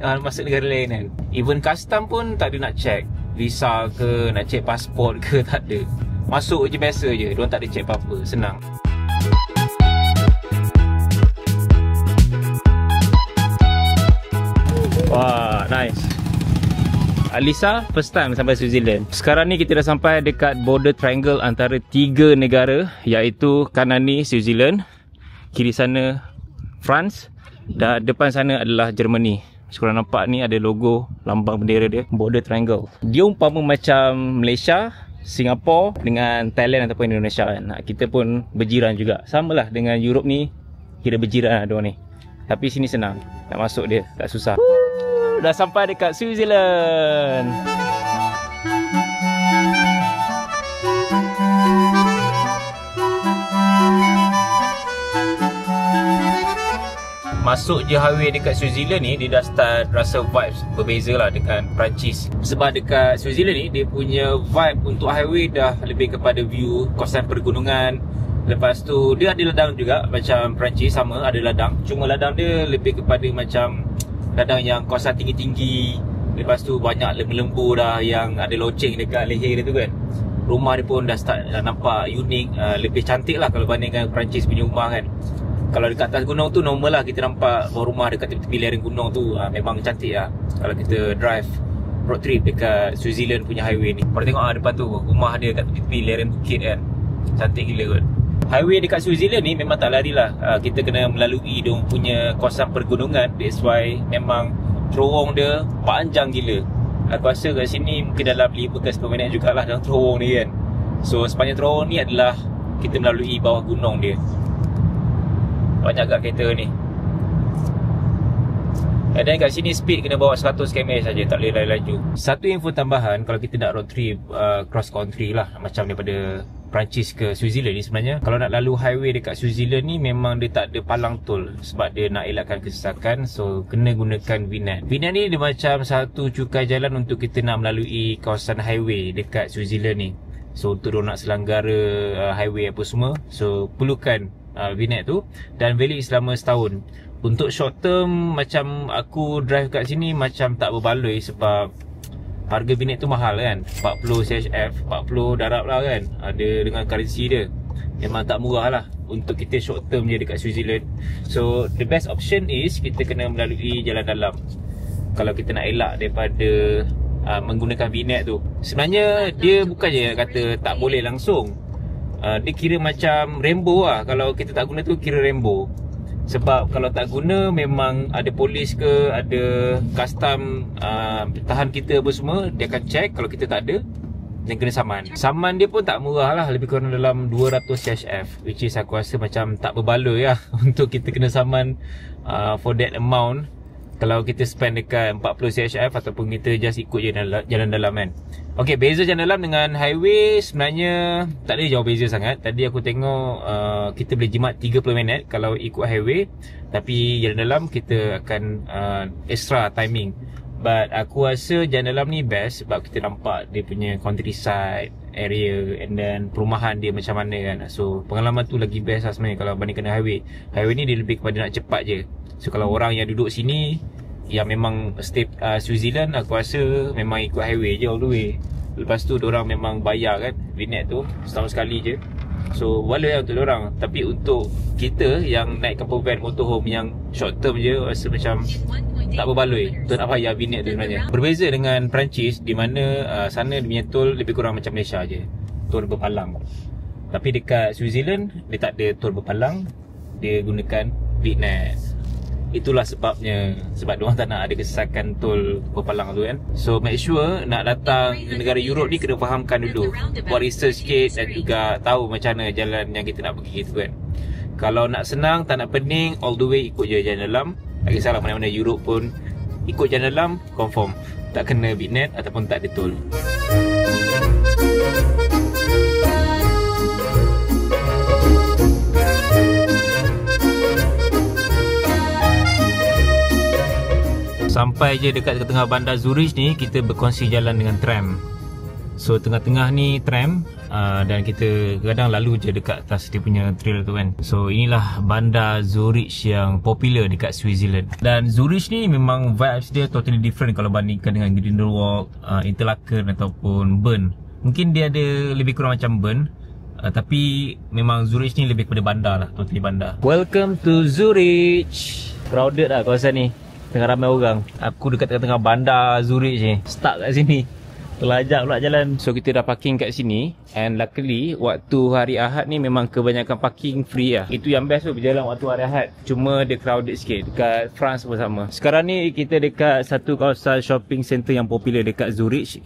masuk negara lain kan. Even custom pun tak ada nak check visa ke, nak check pasport ke, tak ada. Masuk je biasa je, diorang tak ada check apa-apa, senang. Wah, nice. Alisa first time sampai Switzerland. Sekarang ni kita dah sampai dekat border triangle antara 3 negara, iaitu kanan ni Switzerland, kiri sana France dan depan sana adalah Germany. Korang nampak ni ada logo lambang bendera dia, border triangle. Dia umpama macam Malaysia, Singapura dengan Thailand ataupun Indonesia kan. Kita pun berjiran juga. Samalah dengan Europe ni, kira berjiran lah diorang ni. Tapi sini senang nak masuk dia, tak susah. Dah sampai dekat Switzerland. Masuk je highway dekat Switzerland ni, dia dah start rasa vibes berbeza lah dengan Perancis. Sebab dekat Switzerland ni, dia punya vibe untuk highway dah lebih kepada view kawasan pergunungan. Lepas tu, dia ada ladang juga macam Perancis, sama ada ladang. Cuma ladang dia lebih kepada macam ladang yang kawasan tinggi-tinggi. Lepas tu banyak lembu-lembu dah yang ada loceng dekat leher dia tu kan. Rumah dia pun dah start nampak unik, lebih cantik lah kalau bandingkan Perancis punya rumah kan. Kalau dekat atas gunung tu normal lah kita nampak rumah dekat tepi-tepi lereng gunung tu, memang cantik lah. Kalau kita drive road trip dekat Switzerland punya highway ni, korang tengok depan tu rumah dia kat tepi-tepi lereng bukit kan. Cantik gila kot. Highway dekat Switzerland ni memang tak lari lah. Kita kena melalui dia punya kawasan pergunungan. That's why memang terowong dia panjang gila. Aku rasa kat sini mungkin dalam 5 ke 10 minit jugalah dalam terowong ni kan. So sepanjang terowong ni adalah kita melalui bawah gunung dia. Banyak kat kereta ni. Dan kat sini speed kena bawa 100 km saja, tak boleh laju. Satu info tambahan, kalau kita nak road trip cross country lah, macam daripada Perancis ke Switzerland ni sebenarnya, kalau nak lalu highway dekat Switzerland ni memang dia tak ada palang tol sebab dia nak elakkan kesesakan. So kena gunakan VNet. VNet ni dia macam satu cukai jalan untuk kita nak melalui kawasan highway dekat Switzerland ni. So untuk diorang nak selanggara highway apa semua, so perlukan VNet tu, dan valid selama setahun. Untuk short term macam aku drive kat sini macam tak berbaloi sebab harga VNet tu mahal kan, 40 CHF, 40 darab lah kan. Ada dengan currency dia, memang tak murah lah untuk kita short term je dekat Switzerland. So the best option is kita kena melalui jalan dalam kalau kita nak elak daripada menggunakan VNet tu. Sebenarnya dia bukannya kata tak boleh langsung, dia kira macam rainbow lah. Kalau kita tak guna tu kira rainbow. Sebab kalau tak guna memang ada polis ke, ada custom tahan kita apa semua, dia akan check. Kalau kita tak ada, dan kena saman. Saman dia pun tak murah lah, lebih kurang dalam 200 CHF, which is aku rasa macam tak berbaloi lah untuk kita kena saman for that amount kalau kita spend dekat 40 CHF ataupun kita just ikut jalan dalam kan. Ok, beza jalan dalam dengan highway sebenarnya tak ada jauh beza sangat. Tadi aku tengok kita boleh jimat 30 minit kalau ikut highway, tapi jalan dalam kita akan extra timing. But aku rasa jalan dalam ni best sebab kita nampak dia punya countryside area and then perumahan dia macam mana kan. So pengalaman tu lagi best lah sebenarnya kalau bandingkan dengan highway. Highway ni dia lebih kepada nak cepat je. So kalau orang yang duduk sini yang memang stay Switzerland, aku rasa memang ikut highway je all the way. Lepas tu diorang memang bayar kan VNet tu setahun sekali je. So boleh lah untuk diorang. Tapi untuk kita yang naik camper van motorhome yang short term je, rasa macam tak berbaloi untuk nak bayar VNet tu sebenarnya. Berbeza dengan Perancis di mana sana dia punya tol lebih kurang macam Malaysia je, tol berpalang. Tapi dekat Switzerland dia tak ada tol berpalang, dia gunakan VNet. Itulah sebabnya, sebab diorang tak nak ada kesesakan tol berpalang tu kan. So make sure nak datang ke negara Europe ni kena fahamkan dulu, buat research sikit dan juga tahu macam mana jalan yang kita nak pergi tu kan. Kalau nak senang, tak nak pening, all the way ikut je jalan dalam. Tak kisahlah mana-mana Europe pun ikut jalan dalam, confirm tak kena VNet ataupun tak ada tol. Sampai je dekat tengah bandar Zurich ni, kita berkongsi jalan dengan tram. So tengah-tengah ni tram dan kita kadang lalu je dekat atas dia punya trail tu kan. So inilah bandar Zurich yang popular dekat Switzerland. Dan Zurich ni memang vibes dia totally different kalau bandingkan dengan Grindelwald, Interlaken ataupun Bern. Mungkin dia ada lebih kurang macam Bern, tapi memang Zurich ni lebih kepada bandar lah, totally bandar. Welcome to Zurich. Crowded lah kawasan ni, tengah ramai orang. Aku dekat tengah-tengah bandar Zurich ni, stuck kat sini, terlajak pula jalan. So kita dah parking kat sini, and luckily waktu hari Ahad ni memang kebanyakan parking free lah. Itu yang best tu berjalan waktu hari Ahad. Cuma dia crowded sikit. Dekat France pun sama. Sekarang ni kita dekat satu kawasan shopping center yang popular dekat Zurich,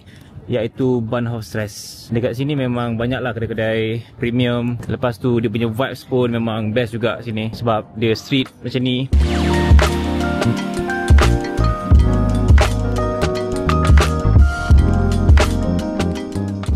iaitu Bahnhofstrasse. Dekat sini memang banyak lah kedai-kedai premium. Lepas tu dia punya vibes pun memang best juga sini, sebab dia street macam ni.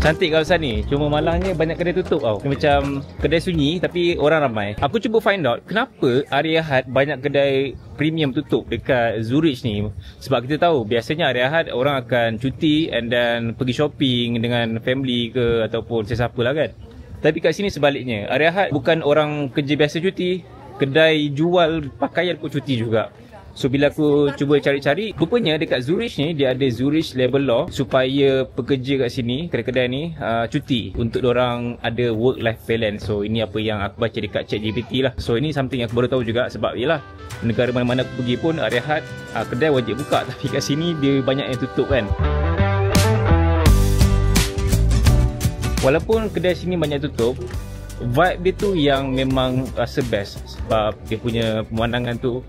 Cantik kawasan ni, cuma malangnya banyak kedai tutup tau. Dia macam kedai sunyi tapi orang ramai. Aku cuba find out kenapa hari Ahad banyak kedai premium tutup dekat Zurich ni. Sebab kita tahu biasanya hari Ahad orang akan cuti and then pergi shopping dengan family ke ataupun sesiapa lah kan. Tapi kat sini sebaliknya, hari Ahad bukan orang kerja biasa cuti, kedai jual pakaian pun cuti juga. So bila aku cuba cari-cari, rupanya dekat Zurich ni dia ada Zurich Labour Law supaya pekerja kat sini, kedai-kedai ni cuti untuk diorang ada work-life balance. So ini apa yang aku baca dekat ChatGPT lah. So ini something yang aku baru tahu juga, sebab yelah negara mana-mana aku pergi pun hari Ahad kedai wajib buka, tapi kat sini dia banyak yang tutup kan. Walaupun kedai sini banyak tutup, vibe dia tu yang memang rasa best, sebab dia punya pemandangan tu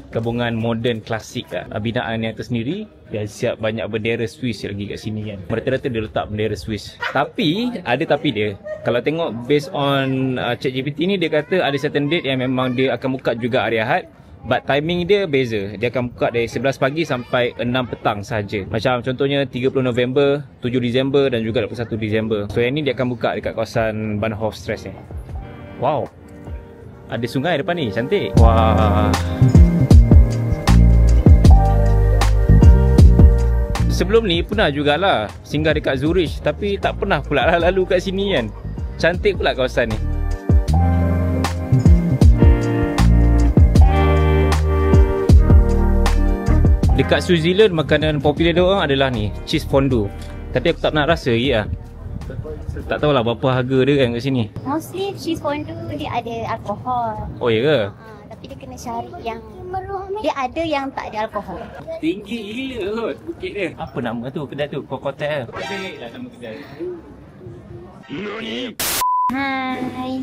gabungan moden klasik lah. Binaan yang tersendiri, dia siap banyak bendera Swiss lagi kat sini kan. Rata-rata dia letak bendera Swiss. Tapi ada tapi dia. Kalau tengok based on ChatGPT ni, dia kata ada certain date yang memang dia akan buka juga hari Ahad. But timing dia beza. Dia akan buka dari 11 pagi sampai 6 petang sahaja. Macam contohnya 30 November, 7 Disember dan juga 21 Disember. So yang ni dia akan buka dekat kawasan Bahnhof Strasse ni. Wow. Ada sungai depan ni, cantik. Wah. Sebelum ni pernah jugalah singgah dekat Zurich, tapi tak pernah pula lalu kat sini kan. Cantik pula kawasan ni. Dekat Switzerland, makanan popular dia orang adalah ni, cheese fondue. Tapi aku tak nak rasa lagi lah. Tak tahulah berapa harga dia kan kat sini. Mostly cheese fondue dia ada alkohol. Oh ya ke? Tapi dia kena cari yang dia ada yang tak ada alkohol. Tinggi gila kot bukit dia. Apa nama tu kedai tu? Kokotel. Pelik lah nama kedai. Hai.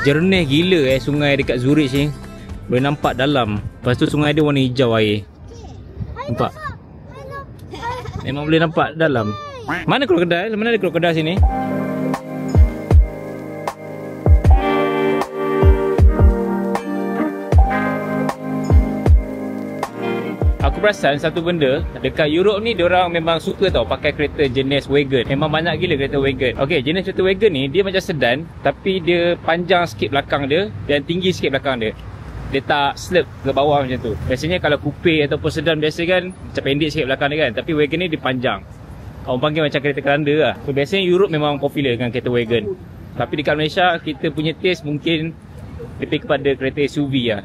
Jernih gila sungai dekat Zurich ni. Boleh nampak dalam. Lepas tu sungai dia warna hijau air. Nampak? Memang boleh nampak dalam. Mana krokodil? Mana ada krokodil sini? Aku perasan satu benda, dekat Europe ni diorang memang suka tau pakai kereta jenis wagon. Memang banyak gila kereta wagon. Okey, jenis kereta wagon ni dia macam sedan tapi dia panjang sikit belakang dia dan tinggi sikit belakang dia. Dia tak slip ke bawah macam tu. Biasanya kalau coupe ataupun sedan biasa kan macam pendek sikit belakang dia kan, tapi wagon ni dia panjang. Orang panggil macam kereta keranda lah. So biasanya Europe memang popular dengan kereta wagon. Tapi dekat Malaysia kita punya taste mungkin lebih kepada kereta SUV lah.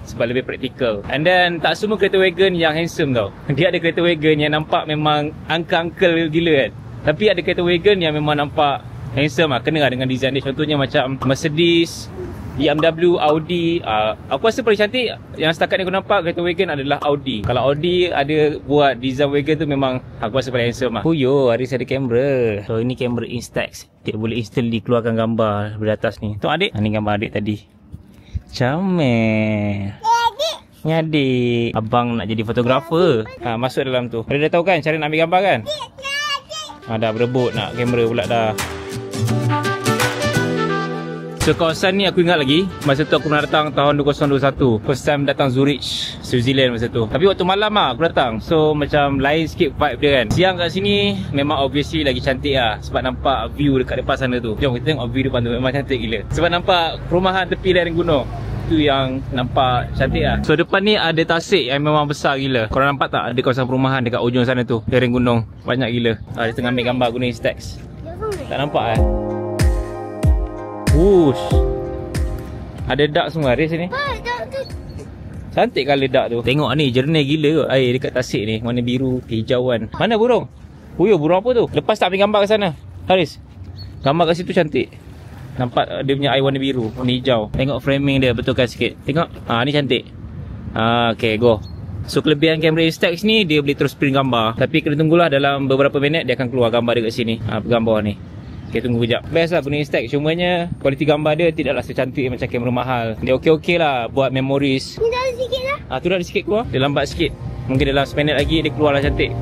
Sebab lebih praktikal. And then tak semua kereta wagon yang handsome tau. Dia ada kereta wagon yang nampak memang uncle-uncle gila kan. Tapi ada kereta wagon yang memang nampak handsome lah. Kena lah dengan design dia. Contohnya macam Mercedes, BMW, Audi. Aku rasa paling cantik yang setakat ni aku nampak kereta wagon adalah Audi. Kalau Audi ada buat design wagon tu memang aku rasa paling handsome lah. Oh yo, Aris ada kamera. So ini kamera Instax. Dia boleh instantly keluarkan gambar dari atas ni. Tengok adik. Ni gambar adik tadi. Comel. Ni adik. Abang nak jadi fotografer. Masuk dalam tu. Dah tahu kan cara nak ambil gambar kan? Dah berebut nak kamera pula dah. So kawasan ni aku ingat lagi. Masa tu aku pernah datang tahun 2021. First time datang Zurich, Switzerland masa tu. Tapi waktu malam lah aku datang. So macam lain sikit vibe dia kan. Siang kat sini memang obviously lagi cantik lah. Sebab nampak view dekat depan sana tu. Jom kita tengok view depan tu. Memang cantik gila. Sebab nampak perumahan tepi lereng gunung. Itu yang nampak cantik lah. So depan ni ada tasik yang memang besar gila. Korang nampak tak ada kawasan perumahan dekat ujung sana tu, lereng gunung. Banyak gila. Dia tengah ambil gambar guna Instax. Tak nampak Wush. Ada duck semua di sini. Cantik kali duck tu. Tengok ni jernih gila kot air dekat tasik ni. Warna biru hijauan. Mana burung? Huyo, burung apa tu? Lepas tak ambil gambar ke sana Haris? Gambar kat situ cantik. Nampak dia punya air warna biru, warna hijau. Tengok framing dia betulkan sikit. Tengok. Ni cantik. Okay, go. So kelebihan kamera Instax ni dia boleh terus print gambar. Tapi kena tunggulah dalam beberapa minit dia akan keluar gambar dekat sini. Gambar ni. Okay, tunggu kejap. Best lah guna Instax. Cumanya kualiti gambar dia tidaklah secantik macam kamera mahal. Dia okey-okey lah buat memories. Ni dah ada sikit lah. Tu dah ada sikit keluar. Dia lambat sikit. Mungkin dalam seminit lagi dia keluar lah cantik.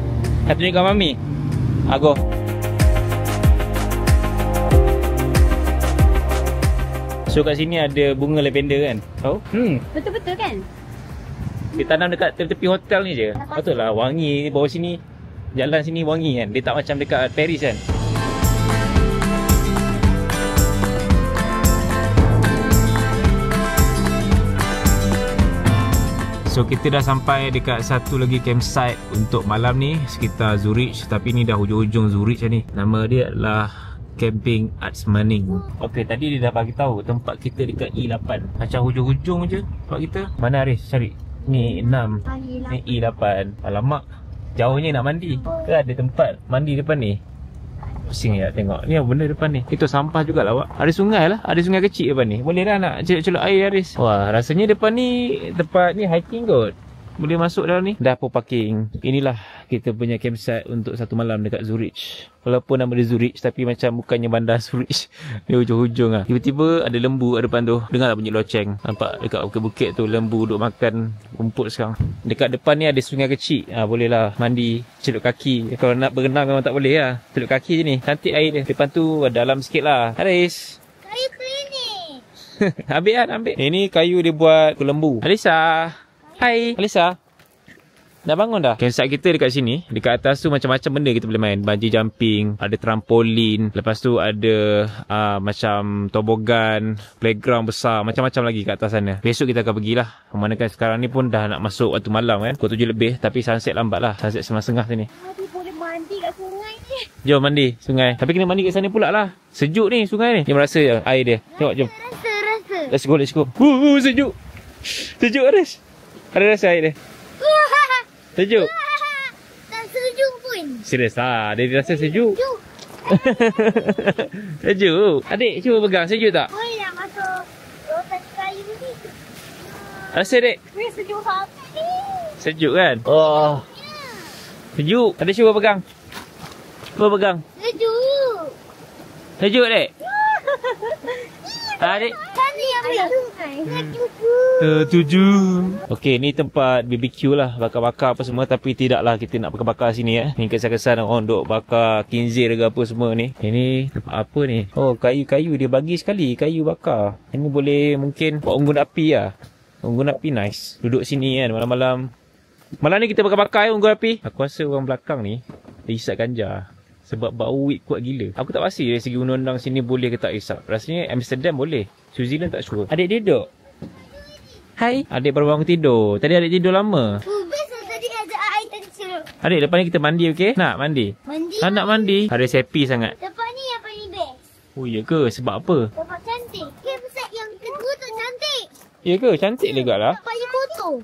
Tunjukkan Mami. Go. So kat sini ada bunga lavender kan. Tahu? Betul-betul kan? Dia tanam dekat tepi hotel ni je. Betul lah, wangi bawah sini. Jalan sini wangi kan. Dia tak macam dekat Paris kan. So kita dah sampai dekat satu lagi campsite untuk malam ni sekitar Zurich. Tapi ni dah hujung-hujung Zurich ni. Nama dia adalah Camping Atzmaning. Okey, tadi dia dah bagi tahu tempat kita dekat E8. Macam hujung-hujung je tempat kita. Mana Aris cari? Ni 6. Ni E8. Alamak, jauhnya nak mandi. Ke ada tempat mandi depan ni? Pusing ya tengok. Ni apa benda depan ni? Itu sampah jugalah awak. Ada sungai lah. Ada sungai kecil depan ni. Boleh lah nak celuk-celuk air Aris. Wah, rasanya depan ni tempat ni hiking kot. Boleh masuk dalam ni. Dah pun parking. Inilah kita punya campsite untuk satu malam dekat Zurich. Walaupun nama dia Zurich tapi macam bukannya bandar Zurich. Dia hujung-hujung lah. Tiba-tiba ada lembu kat depan tu. Dengar tak bunyi loceng? Nampak dekat bukit-bukit tu lembu duduk makan rumput sekarang. Dekat depan ni ada sungai kecil. Boleh lah mandi, celup kaki. Kalau nak berenang memang tak boleh lah. Celup kaki je ni. Cantik air dia. Depan tu dalam sikit lah. Haris. Are you clean? Ambil kan, ambil. Ini kayu dia buat lembu. Alisa. Hai. Alisa. Dah bangun dah? Campsite kita dekat sini. Dekat atas tu macam-macam benda kita boleh main. Bungee jumping, ada trampolin. Lepas tu ada macam tobogan, playground besar. Macam-macam lagi kat atas sana. Besok kita akan pergilah. Memandangkan sekarang ni pun dah nak masuk waktu malam kan. Pukul 7 lebih. Tapi sunset lambat lah. Sunset setengah sini. Tadi boleh mandi kat sungai ni. Jom mandi sungai. Tapi kena mandi kat sana pula lah. Sejuk ni sungai ni. Jom rasa je air dia. Tengok jom. Rasa. Let's go, let's go. Sejuk. Sejuk Aris. Ada rasa air dia. Sejuk. Tak sejuk pun. Serius lah. Dia rasa sejuk. Sejuk. Adik cuba pegang. Sejuk tak? Boleh nak masuk rotan kayu ni. Rasa dek? Sejuk sangat ni. Sejuk kan? Oh. Sejuk. Adik cuba pegang. Cuba pegang. Sejuk. Sejuk dek? Adik. Tadi yang sungai. Sejuk. 7. Okey, ni tempat BBQ lah. Bakar-bakar apa semua. Tapi tidaklah kita nak bakar-bakar sini ya. Ni kesan-kesan orang duk bakar kinzir ke apa semua ni. Ini tempat apa ni? Oh, kayu-kayu dia bagi sekali. Kayu bakar. Ini boleh mungkin buat unggun api lah. Unggun api nice. Duduk sini kan malam-malam. Malam ni kita bakar-bakar unggun api. Aku rasa orang belakang ni dia isap ganja. Sebab bau weed kuat gila. Aku tak pasti dari segi undang-undang sini boleh ke tak isap. Rasanya Amsterdam boleh. New Zealand tak sure. Adik dia duduk. Hai. Adik baru bangun tidur. Tadi adik tidur lama. Best lah tadi ada air tadi celup. Adik lepas ni kita mandi okey? Nak mandi? Mandi. Nak mandi? Adik happy sangat. Tempat ni yang paling best. Oh iya ke? Sebab apa? Tempat cantik. Campsite yang kedua tu cantik. Iya ke? Cantik juga lah. Paling kotor.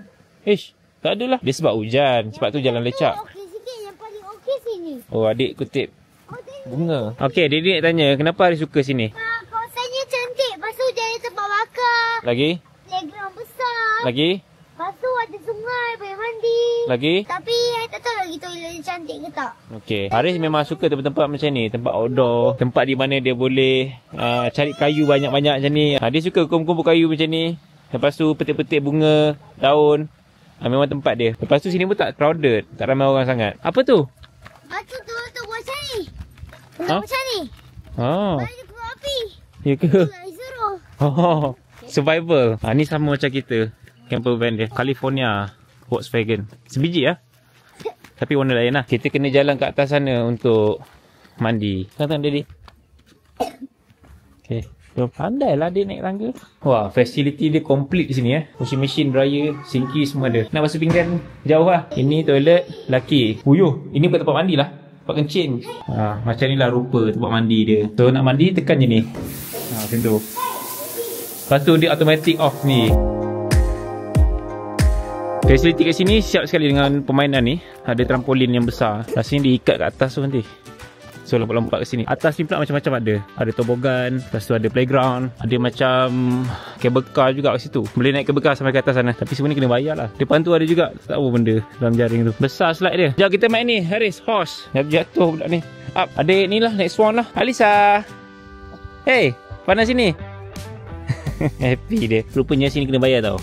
Ish. Tak adalah. Dia sebab hujan. Sebab tu jalan lecak. Okey sikit yang paling okey sini. Oh adik kutip Oh tengok. bunga. Okey, dia nak tanya kenapa adik suka sini? Kawasannya cantik. Lepas tu dia ada tempat bakar. Lagi? Playground besar. Lagi? Lepas tu ada sungai boleh mandi. Lagi? Tapi saya tak tahu lagi toilet dia cantik ke tak. Okey. Haris memang suka tempat-tempat macam ni. Tempat outdoor. Tempat di mana dia boleh cari kayu banyak-banyak macam ni. Dia suka kumpul-kumpul kayu macam ni. Lepas tu petik-petik bunga, daun. Memang tempat dia. Lepas tu sini pun tak crowded. Tak ramai orang sangat. Apa tu? Batu tu buat macam ni. Ha? Macam ni. Oh. Batu keluar api. Ya ke? Itulah Izuro. Oh. Survival. Ni sama macam kita. Camper van dia. California Volkswagen. Sebiji lah. Tapi warna lain lah. Kita kena jalan kat atas sana untuk mandi. Tengok Daddy. Okay. Pandai lah dia naik tangga. Wah, facility dia complete di sini Washing machine, dryer, sinki semua ada. Nak basuh pinggan jauh lah. Ini toilet laki. Uyuh, ini buat tempat mandi lah. Tempat kencing. Macam ni lah rupa tempat mandi dia. So nak mandi tekan je ni. Macam tu. Lepas tu dia automatic off ni. Facility kat sini siap sekali dengan permainan ni. Ada trampolin yang besar. Rasanya diikat kat atas tu nanti. So lompat-lompat ke sini. Atas ni pula macam-macam ada. Ada tobogan. Lepas tu ada playground. Ada macam cable car juga kat situ. Boleh naik cable car sampai ke atas sana. Tapi semua ni kena bayar lah. Depan tu ada juga tak tahu benda dalam jaring tu. Besar slide dia. Jom kita main ni Haris. Horse. Jatuh pula ni. Up. Adik ni lah next one lah. Alisa. Hey. Panas sini. Happy dia. Rupanya sini kena bayar tau.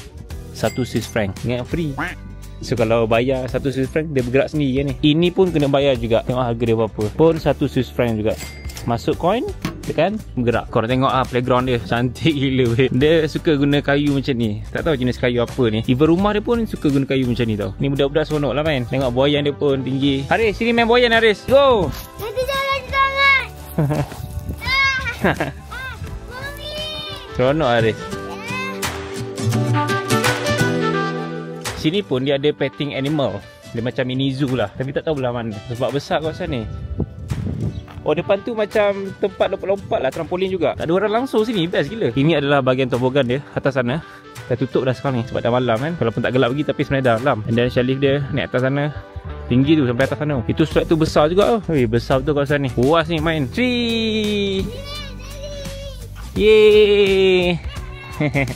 1 Swiss franc. Ingat free. So kalau bayar 1 Swiss franc dia bergerak sendiri kan ni. Ini pun kena bayar juga. Tengok harga dia berapa. Pun 1 Swiss franc juga. Masuk coin, tekan, bergerak. Korang tengok playground dia. Cantik gila weh. Dia suka guna kayu macam ni. Tak tahu jenis kayu apa ni. Even rumah dia pun suka guna kayu macam ni tau. Ni budak-budak seronok lah main. Tengok buayan dia pun tinggi. Haris, sini main buayan Haris. Go! Nanti jalan tangan. Mami. Seronok Haris. Sini pun dia ada petting animal. Dia macam mini zoo lah. Tapi tak tahu belah mana. Sebab besar kawasan ni. Oh depan tu macam tempat lompat-lompat lah. Trampolin juga. Tak ada orang langsung sini. Best gila. Ini adalah bahagian tobogan dia. Atas sana. Dah tutup dah sekarang ni. Sebab dah malam kan. Walaupun tak gelap lagi. Tapi sebenarnya dah malam. And then chalet dia naik atas sana. Tinggi tu sampai atas sana. Itu slide tu besar juga. Besar betul kawasan ni. Puas ni main. 3. Yeay.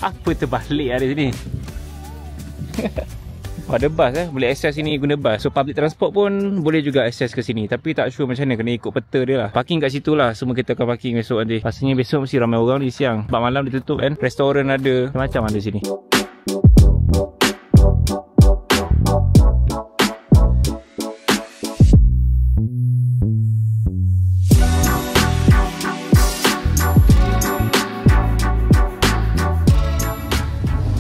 Apa terbalik ada sini. Ada bas boleh akses sini guna bas. So public transport pun boleh juga akses ke sini. Tapi tak sure macam mana, kena ikut peta dia lah. Parking kat situ lah. Semua kita akan parking besok nanti. Pastinya besok mesti ramai orang di siang. Sebab malam dia tutup kan. Restoran ada, macam-macam ada sini.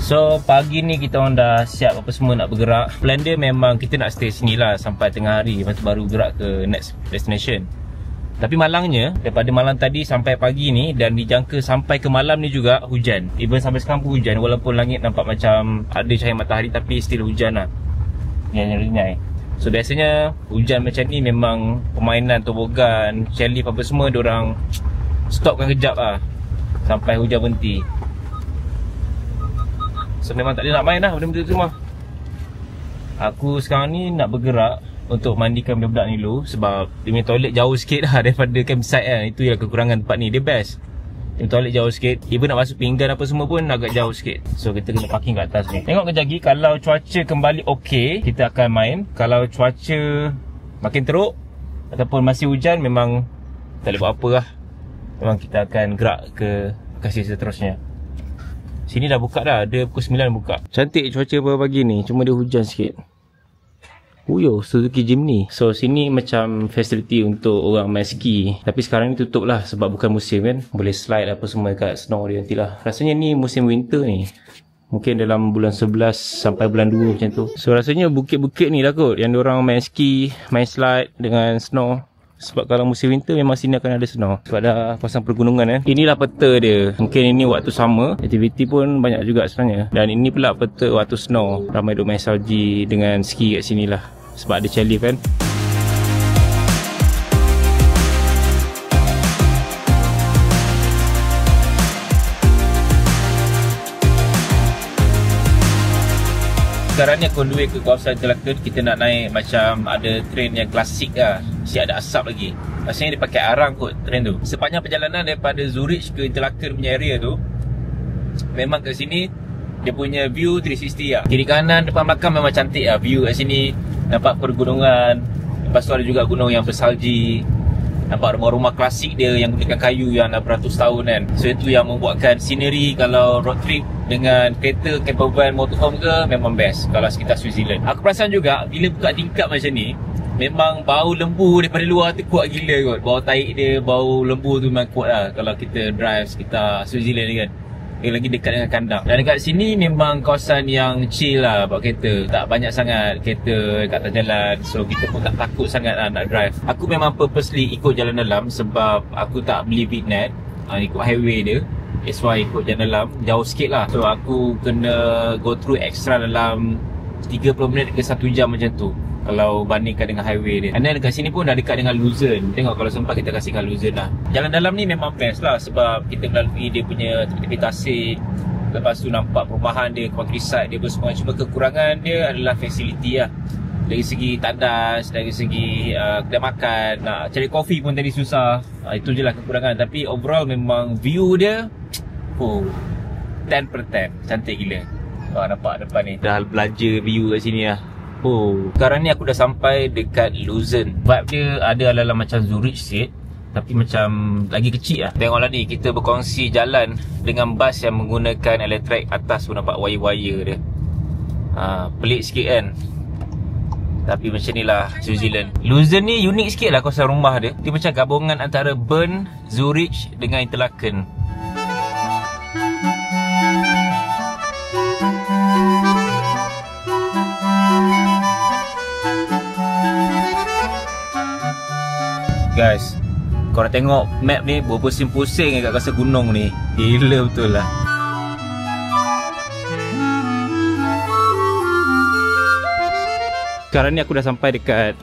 So pagi ni kita orang dah siap apa semua nak bergerak. Plan dia memang kita nak stay sini lah sampai tengah hari, lepas tu baru gerak ke next destination. Tapi malangnya daripada malam tadi sampai pagi ni, dan dijangka sampai ke malam ni juga hujan. Even sampai sekarang pun hujan, walaupun langit nampak macam ada cahaya matahari, tapi still hujan lah, rinyai. So biasanya hujan macam ni memang permainan tobogan, chairlift apa semua diorang stopkan kejap lah sampai hujan berhenti. So memang tak ada nak main lah benda-benda tu semua. Aku sekarang ni nak bergerak untuk mandikan budak-budak ni dulu, sebab dia punya toilet jauh sikit lah daripada campsite kan. Itu yang kekurangan tempat ni, dia best, dia toilet jauh sikit. Even nak masuk pinggan apa semua pun agak jauh sikit. So kita kena parking kat atas ni. Tengok kejap lagi, kalau cuaca kembali okey, kita akan main. Kalau cuaca makin teruk ataupun masih hujan, memang tak boleh buat apa lah. Memang kita akan gerak ke lokasi seterusnya. Sini dah buka dah, dia pukul 9 buka. Cantik cuaca pagi ni, cuma dia hujan sikit. Uyo, Suzuki Jimny. So sini macam facility untuk orang main ski. Tapi sekarang ni tutup lah sebab bukan musim kan. Boleh slide apa semua kat snow dia nantilah. Rasanya ni musim winter ni, mungkin dalam bulan 11 sampai bulan 2 macam tu. So rasanya bukit-bukit ni lah kot yang diorang main ski, main slide dengan snow. Sebab kalau musim winter memang sini akan ada snow, sebab dah kawasan pergunungan kan. Inilah peta dia. Mungkin ini waktu summer, aktiviti pun banyak juga sebenarnya. Dan ini pula peta waktu snow. Ramai duk main salji dengan ski kat sini lah, sebab ada chairlift kan. Sekarang ni aku on the way ke kawasan Interlaken. Kita nak naik macam ada train yang klasik lah, siap ada asap lagi. Maksudnya dia pakai arang kot train tu. Sepanjang perjalanan daripada Zurich ke Interlaken punya area tu, memang kat sini dia punya view 360 lah. Kiri kanan depan belakang memang cantik lah view kat sini. Nampak pergunungan, lepas tu ada juga gunung yang bersalji. Nampak rumah-rumah klasik dia yang gunakan kayu yang dah beratus tahun kan. So itu yang membuatkan scenery kalau road trip dengan kereta, campervan, motorhome ke, memang best kalau sekitar Switzerland. Aku perasan juga bila buka tingkap macam ni, memang bau lembu daripada luar tu kuat gila kot. Bau taik dia, bau lembu tu memang kuat lah kalau kita drive sekitar Switzerland ni kan. Lagi dekat dengan kandang. Dan dekat sini memang kawasan yang chill lah buat kereta. Tak banyak sangat kereta kat atas jalan. So kita pun tak takut sangat lah nak drive. Aku memang purposely ikut jalan dalam sebab aku tak beli Vidnet, ikut highway dia. That's why ikut jalan dalam jauh sikit lah. So aku kena go through extra dalam 30 minit ke 1 jam macam tu kalau bandingkan dengan highway dia. And then dekat sini pun dah dekat dengan Luzern. Tengok kalau sempat kita kasihkan Luzern lah. Jalan dalam ni memang best lah sebab kita melalui dia punya tepi-tepi tasik. Lepas tu nampak perumahan dia, countryside dia semua. Cuma kekurangan dia adalah facility lah. Dari segi tandas, dari segi kedai makan, nak cari kopi pun tadi susah. Itu je lah kekurangan. Tapi overall memang view dia 10 per 10. Cantik gila. Nampak depan ni dah belanja view kat sini lah. Sekarang ni aku dah sampai dekat Luzern. Vibe dia ada ala-ala macam Zurich sikit, tapi macam lagi kecil lah. Tengoklah ni, kita berkongsi jalan dengan bas yang menggunakan elektrik. Atas pun nampak wire-wire dia. Pelik sikit kan. Tapi macam ni lah Switzerland. Luzern ni unik sikit lah kawasan rumah dia. Dia macam gabungan antara Bern, Zurich dengan Interlaken. Guys, korang tengok map ni berpusing-pusing kat kawasan gunung ni. Gila betul lah. Sekarang ni aku dah sampai dekat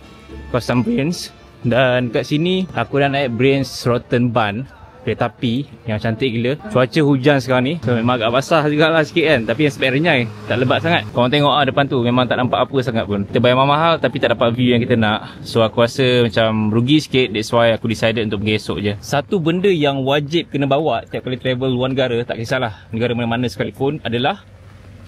kawasan Brienz. Dan kat sini aku dah naik Brienz Rottenbahn, kereta api yang cantik gila. Cuaca hujan sekarang ni, so memang agak basah jugalah sikit kan. Tapi yang sebab renyai, tak lebat sangat. Korang tengok depan tu memang tak nampak apa sangat pun. Kita bayar mahal tapi tak dapat view yang kita nak. So aku rasa macam rugi sikit. That's why aku decided untuk pergi esok je. Satu benda yang wajib kena bawa tiap kali travel luar negara, tak kisahlah negara mana-mana sekalipun, adalah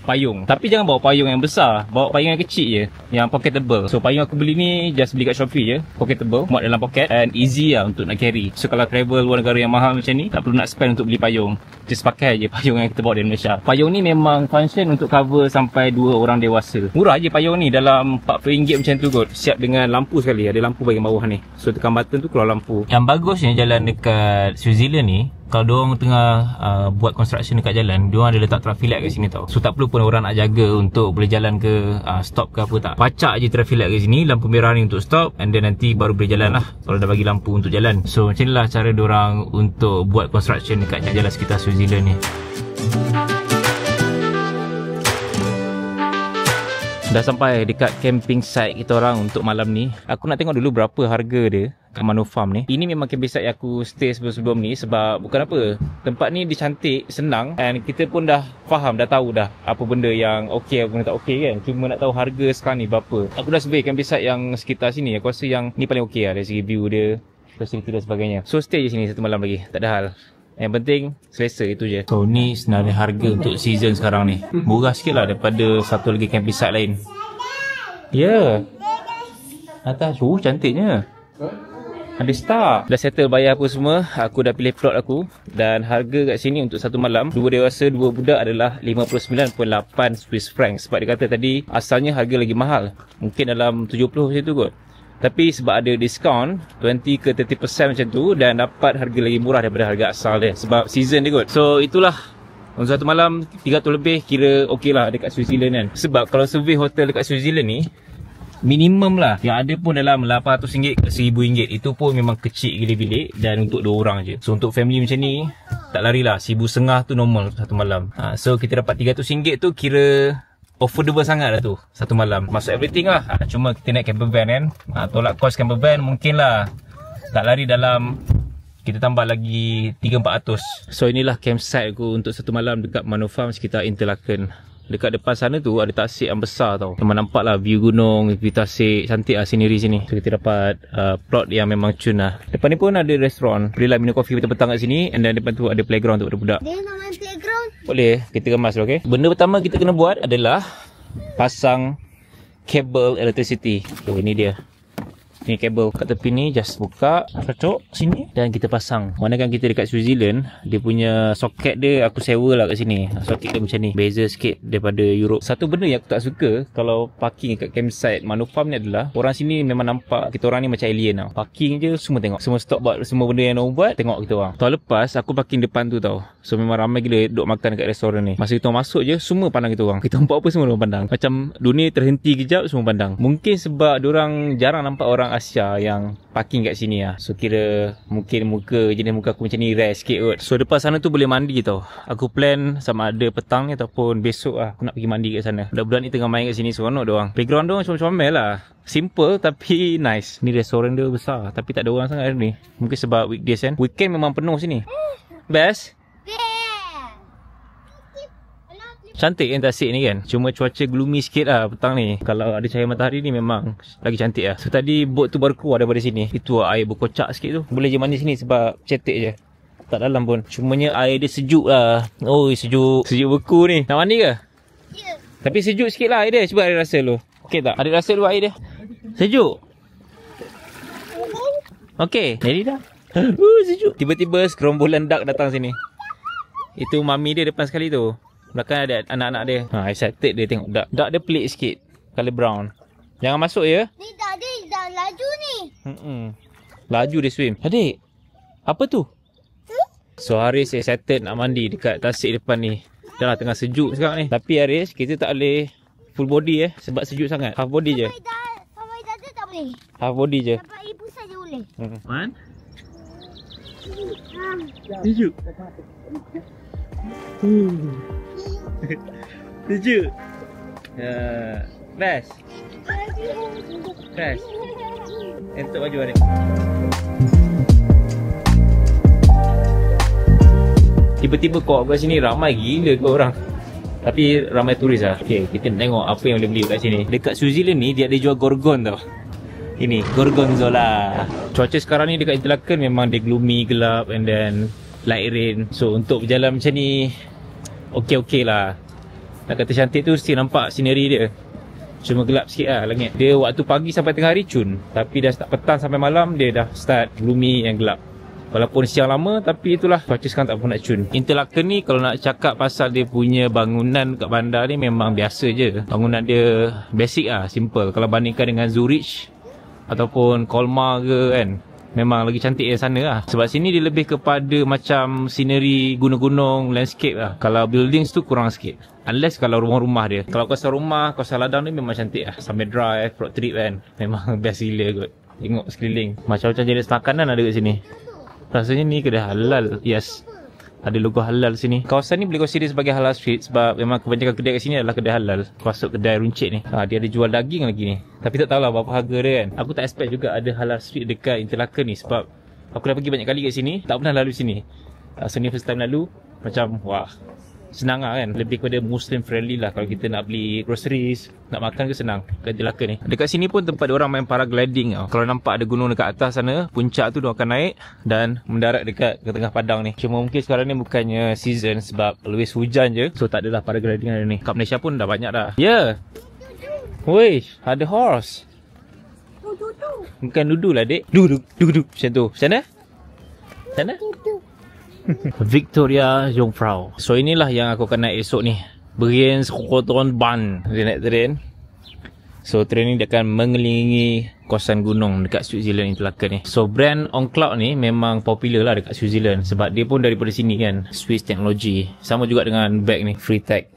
payung. Tapi jangan bawa payung yang besar, bawa payung yang kecil je, yang pocketable. So payung aku beli ni just beli kat Shopee je, pocketable, muat dalam poket and easy lah untuk nak carry. So kalau travel luar negara yang mahal macam ni, tak perlu nak spend untuk beli payung, just pakai je payung yang kita bawa dari Malaysia. Payung ni memang function untuk cover sampai 2 orang dewasa. Murah je payung ni, dalam RM40 macam tu kot. Siap dengan lampu sekali, ada lampu bahagian bawah ni. So tekan button tu keluar lampu. Yang bagusnya jalan dekat Switzerland ni, kalau diorang tengah buat construction dekat jalan, diorang ada letak traffic light kat sini tau. So tak perlu pun orang nak jaga untuk boleh jalan ke stop ke apa, tak. Pacak je traffic light kat sini, lampu merah ni untuk stop, and then nanti baru boleh jalan lah kalau dah bagi lampu untuk jalan. So macam inilah cara diorang untuk buat construction dekat jalan sekitar Switzerland ni. Dah sampai dekat camping site kita orang untuk malam ni. Aku nak tengok dulu berapa harga dia kat Manor Farm ni. Ini memang camping site yang aku stay sebelum-sebelum ni. Sebab bukan apa, tempat ni dia cantik, senang, and kita pun dah faham, dah tahu dah apa benda yang okey, apa benda tak okey kan. Cuma nak tahu harga sekarang ni berapa. Aku dah survey camping site yang sekitar sini. Aku rasa yang ni paling okey lah dari segi view dia, facility dan sebagainya. So stay je sini satu malam lagi, tak ada hal. Yang penting selesa, itu je. So ni sebenarnya harga untuk season sekarang ni. Murah sikit lah daripada satu lagi camping site lain. Ya, atas, cantiknya. Ada star. Dah settle bayar apa semua. Aku dah pilih plot aku. Dan harga kat sini untuk satu malam, 2 dewasa 2 budak adalah 59.8 Swiss francs. Sebab dia kata tadi asalnya harga lagi mahal, mungkin dalam 70 macam tu kot. Tapi sebab ada diskaun 20 ke 30% macam tu, dan dapat harga lagi murah daripada harga asal dia, sebab season dia kot. So itulah, untuk satu malam 300 lebih kira okey lah dekat Switzerland kan. Sebab kalau survey hotel dekat Switzerland ni, minimum lah yang ada pun dalam RM800 ke RM1000. Itu pun memang kecil gila bilik, dan untuk 2 orang je. So untuk family macam ni, tak larilah, RM1,500 tu normal satu malam. So kita dapat RM300 tu kira affordable sangat lah tu satu malam. Masuk everything lah. Cuma kita naik camper van kan, tolak kos camper van mungkin lah tak lari dalam, kita tambah lagi 300-400. So inilah campsite aku untuk satu malam dekat Manor Farm sekitar Interlaken. Dekat depan sana tu ada tasik yang besar tau. Memang nampak lah view gunung, view tasik. Cantik lah scenery sini. So kita dapat plot yang memang cun lah. Depan ni pun ada restoran, boleh lah minum kopi petang-petang kat sini. And then depan tu ada playground untuk budak-budak. Dia nak main playground. Boleh, kita kemas dulu, okay? Benda pertama kita kena buat adalah pasang kabel electricity. So ini dia. Ni kabel kat tepi ni, just buka, cocok sini dan kita pasang. Manakan kita dekat Switzerland, dia punya soket dia aku sewa lah kat sini. Soket dia macam ni, beza sikit daripada Europe. Satu benda yang aku tak suka kalau parking kat campsite Manor Farm ni adalah, orang sini memang nampak kita orang ni macam alien tau. Parking je semua tengok, semua stop buat semua benda yang orang buat, tengok kita orang. Tahun lepas aku parking depan tu tau. So memang ramai gila duduk makan dekat restoran ni. Masa kita masuk je, semua pandang kita orang. Kita buat apa semua orang pandang. Macam dunia terhenti kejap, semua pandang. Mungkin sebab diorang jarang nampak orang Asia yang parking kat sini lah. So kira mungkin jenis muka aku macam ni rare sikit kot. So depan sana tu boleh mandi tau. Aku plan sama ada petang ni ataupun besok lah aku nak pergi mandi kat sana. Budak-budak ni tengah main kat sini, seronok diorang. Playground tu macam comel lah. Simple tapi nice. Ni restoran dia besar tapi tak ada orang sangat hari ni. Mungkin sebab weekdays kan. Weekend memang penuh sini. Best? Cantik kan tasik ni kan. Cuma cuaca gloomy sikit lah petang ni. Kalau ada cahaya matahari ni memang lagi cantik lah. So tadi bot tu baru keluar daripada sini. Itu lah air berkocak sikit tu. Boleh je mandi sini sebab cetek je, tak dalam pun. Cumanya air dia sejuk lah. Oh sejuk. Sejuk beku ni. Nak mandi ke? Ya. Tapi sejuk sikit lah air dia. Cuba adik rasa dulu. Okey tak? Adik rasa dulu air dia. Sejuk? Okey. Jadi dah. Sejuk. Tiba-tiba sekerombolan duck datang sini. Itu mami dia depan sekali tu. Belakang ada anak-anak dia. Excited dia tengok duck. Duck dia pelik sikit, colour brown. Jangan masuk ya. Ni tak ada, dah laju ni. Laju dia swim. Adik, apa tu? So Haris excited nak mandi dekat tasik depan ni. Dah lah tengah sejuk sekarang ni. Tapi Haris, kita tak boleh full body sebab sejuk sangat. Half body je. Sampai dada tak boleh. Half body je. Sampai ibu saja boleh. Man? Sejuk. Sejuk. Best. Best. Entuk baju Adik. Tiba-tiba kau kat sini ramai gila ke orang. Tapi ramai turis lah. Okay, kita tengok apa yang boleh beli kat sini. Dekat Switzerland ni dia ada jual gorgon tau. Ini gorgonzola. Cuaca sekarang ni dekat Interlaken memang dia gloomy, gelap and then light rain. So untuk berjalan macam ni okey lah. Nak kata cantik tu still nampak scenery dia. Cuma gelap sikit lah langit. Dia waktu pagi sampai tengah hari cun. Tapi dah start petang sampai malam dia dah start gloomy and gelap. Walaupun siang lama tapi itulah cuaca sekarang tak pun nak cun. Interlaken ni kalau nak cakap pasal dia punya bangunan kat bandar ni memang biasa je. Bangunan dia basic lah, simple. Kalau bandingkan dengan Zurich ataupun Colmar ke kan, memang lagi cantik yang sana lah. Sebab sini dia lebih kepada macam scenery gunung-gunung, landscape lah. Kalau buildings tu kurang sikit. Unless kalau rumah-rumah dia. Kalau kawasan rumah, kawasan ladang ni memang cantik lah. Sambil drive, road trip kan. Memang best gila kot. Tengok sekeliling. Macam-macam jenis makanan ada kat sini. Rasanya ni kedai halal. Yes, ada logo halal sini. Kawasan ni boleh consider sebagai halal street sebab memang kebanyakan kedai kat sini adalah kedai halal. Masuk kedai runcit ni, dia ada jual daging lagi ni. Tapi tak tahulah berapa harga dia kan. Aku tak expect juga ada halal street dekat Interlaken ni sebab aku dah pergi banyak kali kat sini, tak pernah lalu sini. So ni first time lalu, macam wah, senang lah kan. Lebih kepada Muslim friendly lah. Kalau kita nak beli groceries, nak makan ke senang kat Interlaken ni. Dekat sini pun tempat orang main paragliding tau. Kalau nampak ada gunung dekat atas sana, puncak tu diorang akan naik dan mendarat dekat ke tengah padang ni. Cuma mungkin sekarang ni bukannya season sebab always hujan je, so tak adalah paragliding hari ni. Kat Malaysia pun dah banyak dah. Ya, Wish, ada horse. Bukan dudu lah dek. Dudu macam tu. Macam mana? Sana? Victoria Jungfrau. So inilah yang aku akan naik esok ni, Brienz-Rotonbahn. Dia naik train. So train ni dia akan mengelilingi kawasan gunung dekat Switzerland Interlaken ni. So brand On Cloud ni memang popular lah dekat Switzerland sebab dia pun daripada sini kan, Swiss Technology. Sama juga dengan bag ni, Freetag.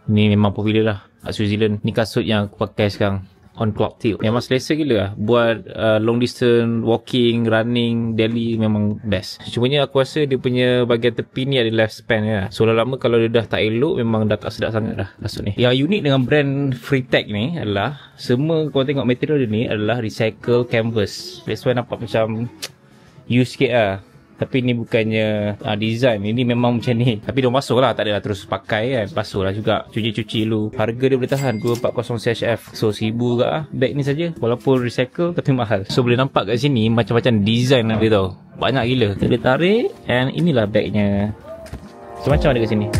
Ni memang popular lah kat Switzerland. Ni kasut yang aku pakai sekarang, On Cloud Tilt. Memang selesa gila lah. Buat long distance, walking, running, daily memang best. Cumanya aku rasa dia punya bahagian tepi ni ada lifespan ya. So lama-lama kalau dia dah tak elok, memang dah tak sedap sangat dah kasut ni. Yang unik dengan brand Freetag ni adalah semua kau tengok material dia ni adalah recycle canvas. That's why nampak macam used sikit lah. Tapi ni bukannya design. Ini memang macam ni. Tapi dia basuh lah. Tak adalah terus pakai kan. Basuh lah juga. Cuci-cuci dulu. Harga dia boleh tahan 240 CHF. So 1000 juga lah bag ni saja. Walaupun recycle tapi mahal. So boleh nampak kat sini macam-macam design dia tau. Banyak gila. Kita tarik. And inilah bagnya. So macam ada kat sini.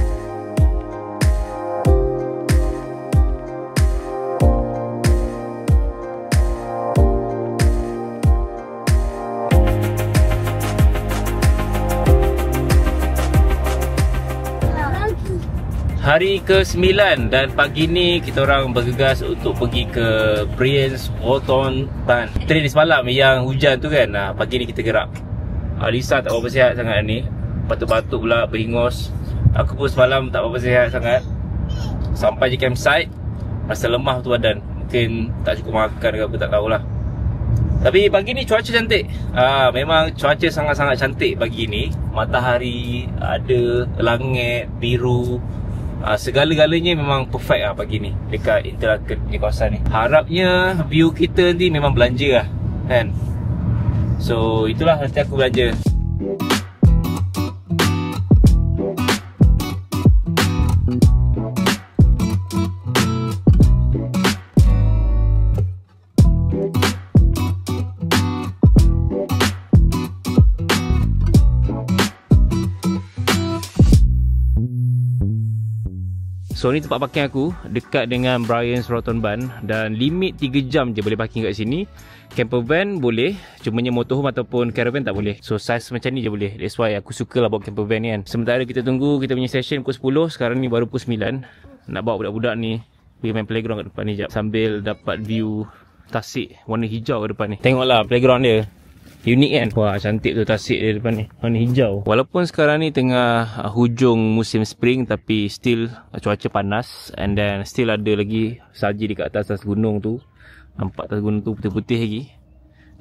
Hari ke-9 dan pagi ni kita orang bergegas untuk pergi ke Brienz-Rotonbahn. Train ni semalam yang hujan tu kan, pagi ni kita gerak. Lisa tak berapa sihat sangat ni, batuk-batuk pula, beringos. Aku pun semalam tak berapa sihat sangat. Sampai je campsite, rasa lemah tu badan. Mungkin tak cukup makan ke apa, tak tahulah. Tapi pagi ni cuaca cantik. Memang cuaca sangat-sangat cantik pagi ni. Matahari ada, langit biru. Segala-galanya memang perfect lah pagi ni dekat Interlaken di kawasan ni. Harapnya view kita nanti memang belanja lah kan. So itulah nanti aku belanja. So ni tempat parking aku dekat dengan Brienz-Rotonbahn dan limit 3 jam je boleh parking kat sini. Camper van boleh, cumanya motorhome ataupun caravan tak boleh. So size macam ni je boleh. That's why aku suka lah bawa camper van ni kan. Sementara kita tunggu kita punya session pukul 10, sekarang ni baru pukul 9. Nak bawa budak-budak ni pergi main playground kat depan ni jap sambil dapat view tasik warna hijau kat depan ni. Tengoklah playground dia. Unik kan? Wah, cantik tu tasik dia depan ni, warna hijau. Walaupun sekarang ni tengah hujung musim spring, tapi still cuaca panas. And then still ada lagi salji dekat atas gunung tu. Nampak atas gunung tu putih-putih lagi,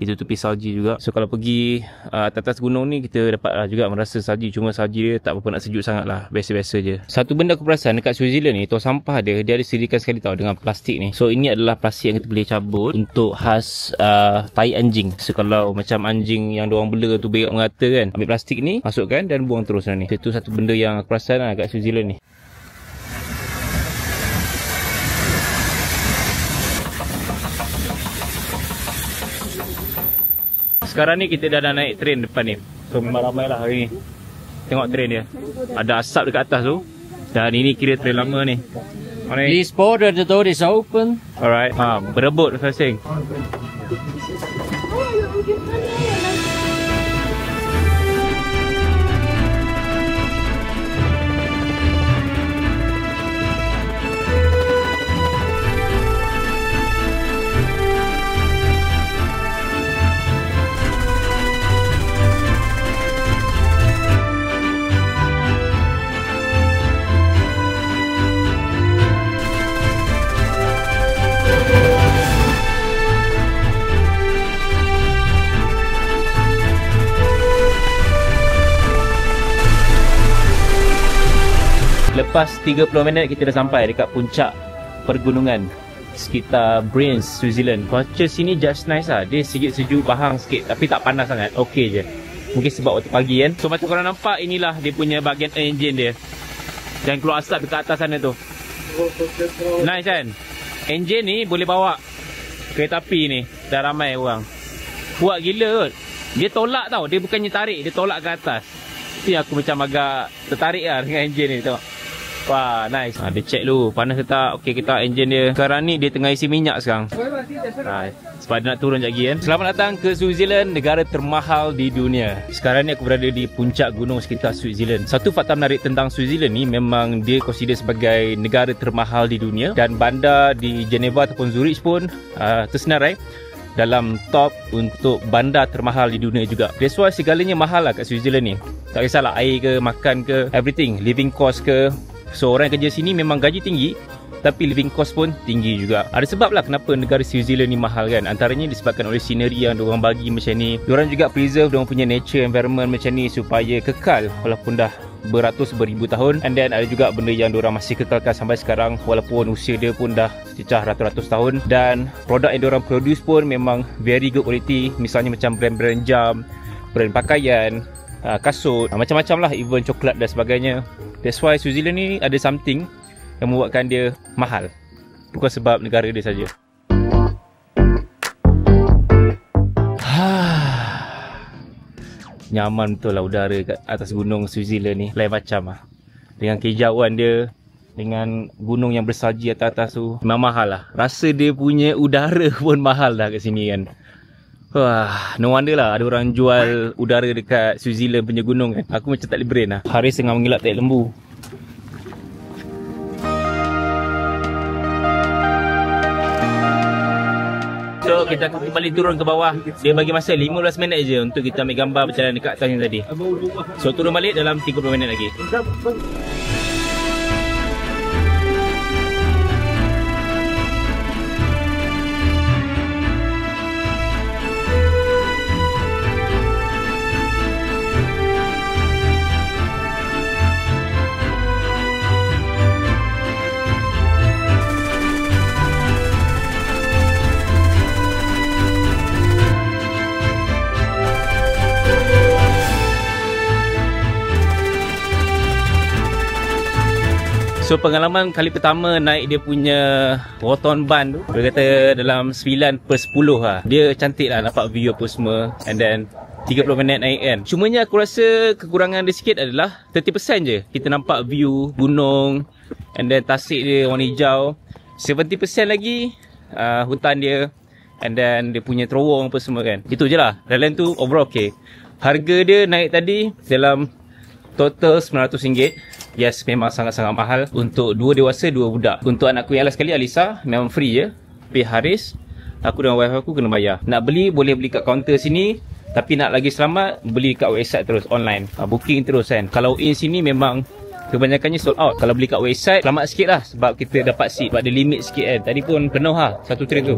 ditutupi salji juga. So kalau pergi atas gunung ni, kita dapat juga merasa salji. Cuma salji dia tak apa nak sejuk sangat lah, biasa-biasa je. Satu benda aku perasan dekat Switzerland ni, tong sampah dia ada sediakan sekali tau dengan plastik ni. So ini adalah plastik yang kita boleh cabut untuk khas tai anjing. So kalau macam anjing yang diorang bela tu berak merata kan, ambil plastik ni, masukkan dan buang terus lah ni. So, itu satu benda yang aku perasan lah kat Switzerland ni. Sekarang ni kita dah naik train depan ni. So memang ramai lah hari ni. Tengok train dia, ada asap dekat atas tu. Dan ini kira train lama ni. Please board, the door is open. Alright, berebut fasing. Lepas 30 minit kita dah sampai dekat puncak pergunungan sekitar Brienz, Switzerland. Cuaca sini just nice lah. Dia sikit sejuk, bahang sikit, tapi tak panas sangat. Okey je. Mungkin sebab waktu pagi kan. So macam korang nampak, inilah dia punya bahagian engine dia. Dan keluar asap dekat atas sana tu. Nice kan? Engine ni boleh bawa kereta api ni. Dah ramai orang. Kuat gila kot. Dia tolak tau. Dia bukannya tarik, dia tolak ke atas. Itu aku macam agak tertarik lah dengan engine ni. Tengok. Wah, nice. Dia check dulu panas ke tak. Okey, kita engine dia. Sekarang ni dia tengah isi minyak sekarang. Sebab dia nak turun sekejap lagi kan. Selamat datang ke Switzerland, negara termahal di dunia. Sekarang ni aku berada di puncak gunung sekitar Switzerland. Satu fakta menarik tentang Switzerland ni, memang dia consider sebagai negara termahal di dunia. Dan bandar di Geneva ataupun Zurich pun tersenarai dalam top untuk bandar termahal di dunia juga. That's why segalanya mahal lah kat Switzerland ni. Tak kisahlah air ke, makan ke, everything, living cost ke. So orang yang kerja sini memang gaji tinggi, tapi living cost pun tinggi juga. Ada sebab lah kenapa negara Switzerland ni mahal kan. Antaranya disebabkan oleh scenery yang diorang bagi macam ni. Diorang juga preserve diorang punya nature environment macam ni supaya kekal walaupun dah beribu tahun. And then ada juga benda yang diorang masih kekalkan sampai sekarang walaupun usia dia pun dah cecah ratus-ratus tahun. Dan produk yang diorang produce pun memang very good quality. Misalnya macam brand-brand jam, brand pakaian, kasut, macam-macam lah, even coklat dan sebagainya. That's why Switzerland ni ada something yang membuatkan dia mahal. Bukan sebab negara dia saja. Nyaman betul lah udara kat atas gunung Switzerland ni. Lain macam lah. Dengan kehijauan dia, dengan gunung yang bersalji atas-atas tu, memang mahal lah. Rasa dia punya udara pun mahal lah kat sini kan. Wah, no wonder lah ada orang jual udara dekat Switzerland punya gunung kan. Aku macam tak boleh brain lah. Haris tengah mengelak taik lembu. So kita akan kembali turun ke bawah. Dia bagi masa 15 minit je untuk kita ambil gambar perjalanan dekat atas yang tadi. So turun balik dalam 30 minit lagi. So pengalaman kali pertama naik dia punya Rotonbahn tu, dia kata dalam 9/10 lah. Dia cantik lah, nampak view apa semua. And then 30 minit naik kan. Cumanya aku rasa kekurangan dia sikit adalah 30% je kita nampak view gunung. And then tasik dia warna hijau. 70% lagi hutan dia. And then dia punya terowong apa semua kan. Itu je lah. Lain tu overall okay. Harga dia naik tadi dalam total RM900. Yes, memang sangat-sangat mahal. Untuk 2 dewasa, 2 budak. Untuk anakku yang last sekali, Alisa, memang free je. Tapi Haris, aku dengan wife aku kena bayar. Nak beli, boleh beli kat kaunter sini. Tapi nak lagi selamat, beli kat website terus, online. Booking terus kan. Kalau in sini memang kebanyakannya sold out. Kalau beli kat website, selamat sikit lah. Sebab kita dapat seat. Sebab ada limit sikit kan. Tadi pun penuh lah, satu train tu.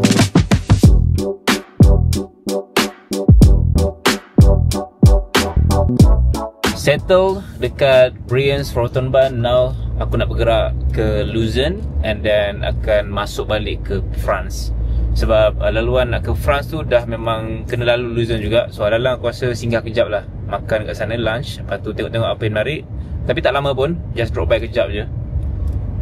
Settle dekat Brienz Rotonbahn. Now aku nak bergerak ke Lucerne and then akan masuk balik ke France. Sebab laluan nak ke France tu dah memang kena lalu Lucerne juga. So adalah aku rasa singgah kejap lah, makan kat sana lunch, lepas tu tengok-tengok apa yang menarik. Tapi tak lama pun, just drop by kejap je.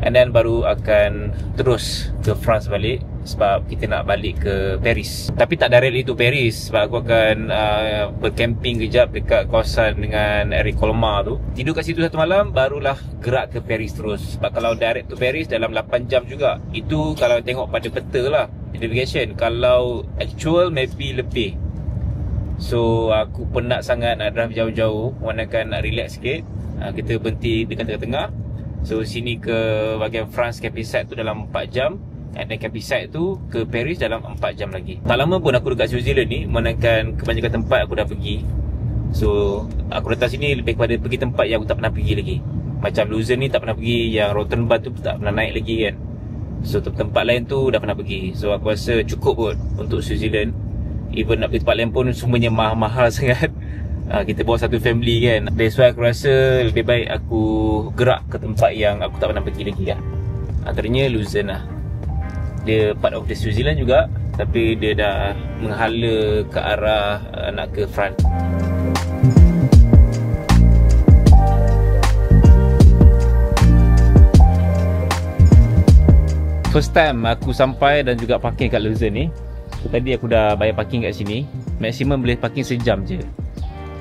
And then baru akan terus ke France balik. Sebab kita nak balik ke Paris. Tapi tak directly to Paris. Sebab aku akan bercamping kejap dekat kawasan dengan Eric Colmar tu. Tidur kat situ satu malam, barulah gerak ke Paris terus. Sebab kalau direct to Paris dalam 8 jam juga. Itu kalau tengok pada peta lah, navigation. Kalau actual maybe lebih. So aku penat sangat nak drive jauh-jauh. Wanakan nak relax sikit. Kita berhenti dekat tengah-tengah. So sini ke bahagian France Capicide tu dalam 4 jam. And then Capicide tu ke Paris dalam 4 jam lagi. Tak lama pun aku dekat Switzerland ni, manakan kebanyakan tempat aku dah pergi. So aku datang sini lebih kepada pergi tempat yang aku tak pernah pergi lagi. Macam Lucerne ni tak pernah pergi, yang Rotonbahn tu tak pernah naik lagi kan. So tempat lain tu dah pernah pergi. So aku rasa cukup pun untuk Switzerland. Even nak pergi tempat lain pun semuanya mahal-mahal sangat. Kita bawa satu family kan. That's why aku rasa lebih baik aku gerak ke tempat yang aku tak pernah pergi lagi lah. Antaranya Luzern lah. Dia part of the Switzerland juga, tapi dia dah menghala ke arah nak ke France. First time aku sampai dan juga parking kat Luzern ni. So, tadi aku dah bayar parking kat sini. Maksimum boleh parking sejam je.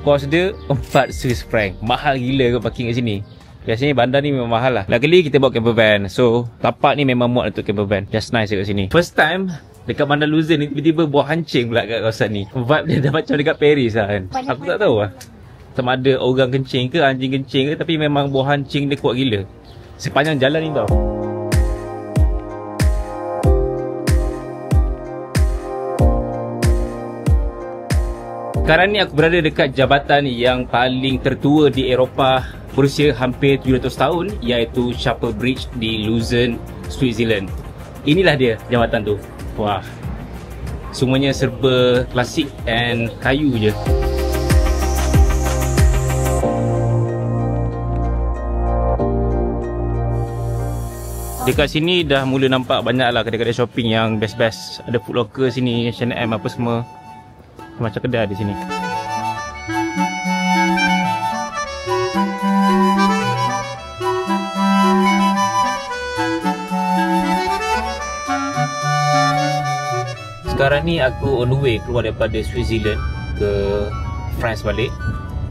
Kos dia 4 Swiss franc. Mahal gila kau parking kat sini. Biasanya bandar ni memang mahal lah. Luckily kita bawa camper van. So tapak ni memang muat untuk camper van. Just nice kat sini. First time dekat bandar Luzern ni tiba-tiba buah hancing pula kat kawasan ni. Vibe dia dah macam dekat Paris lah kan. Aku tak tahu lah sama ada orang kencing ke, anjing kencing ke, tapi memang buah hancing dia kuat gila sepanjang jalan ni tau. Sekarang ni aku berada dekat jabatan yang paling tertua di Eropah, berusia hampir 700 tahun, iaitu Chapel Bridge di Luzern, Switzerland. Inilah dia jabatan tu. Wah, semuanya serba klasik and kayu je. Dekat sini dah mula nampak banyak lah kedai-kedai shopping yang best-best. Ada Foot Locker sini, H&M apa semua. Macam kedai di sini. Sekarang ni aku on the way keluar daripada Switzerland ke France balik.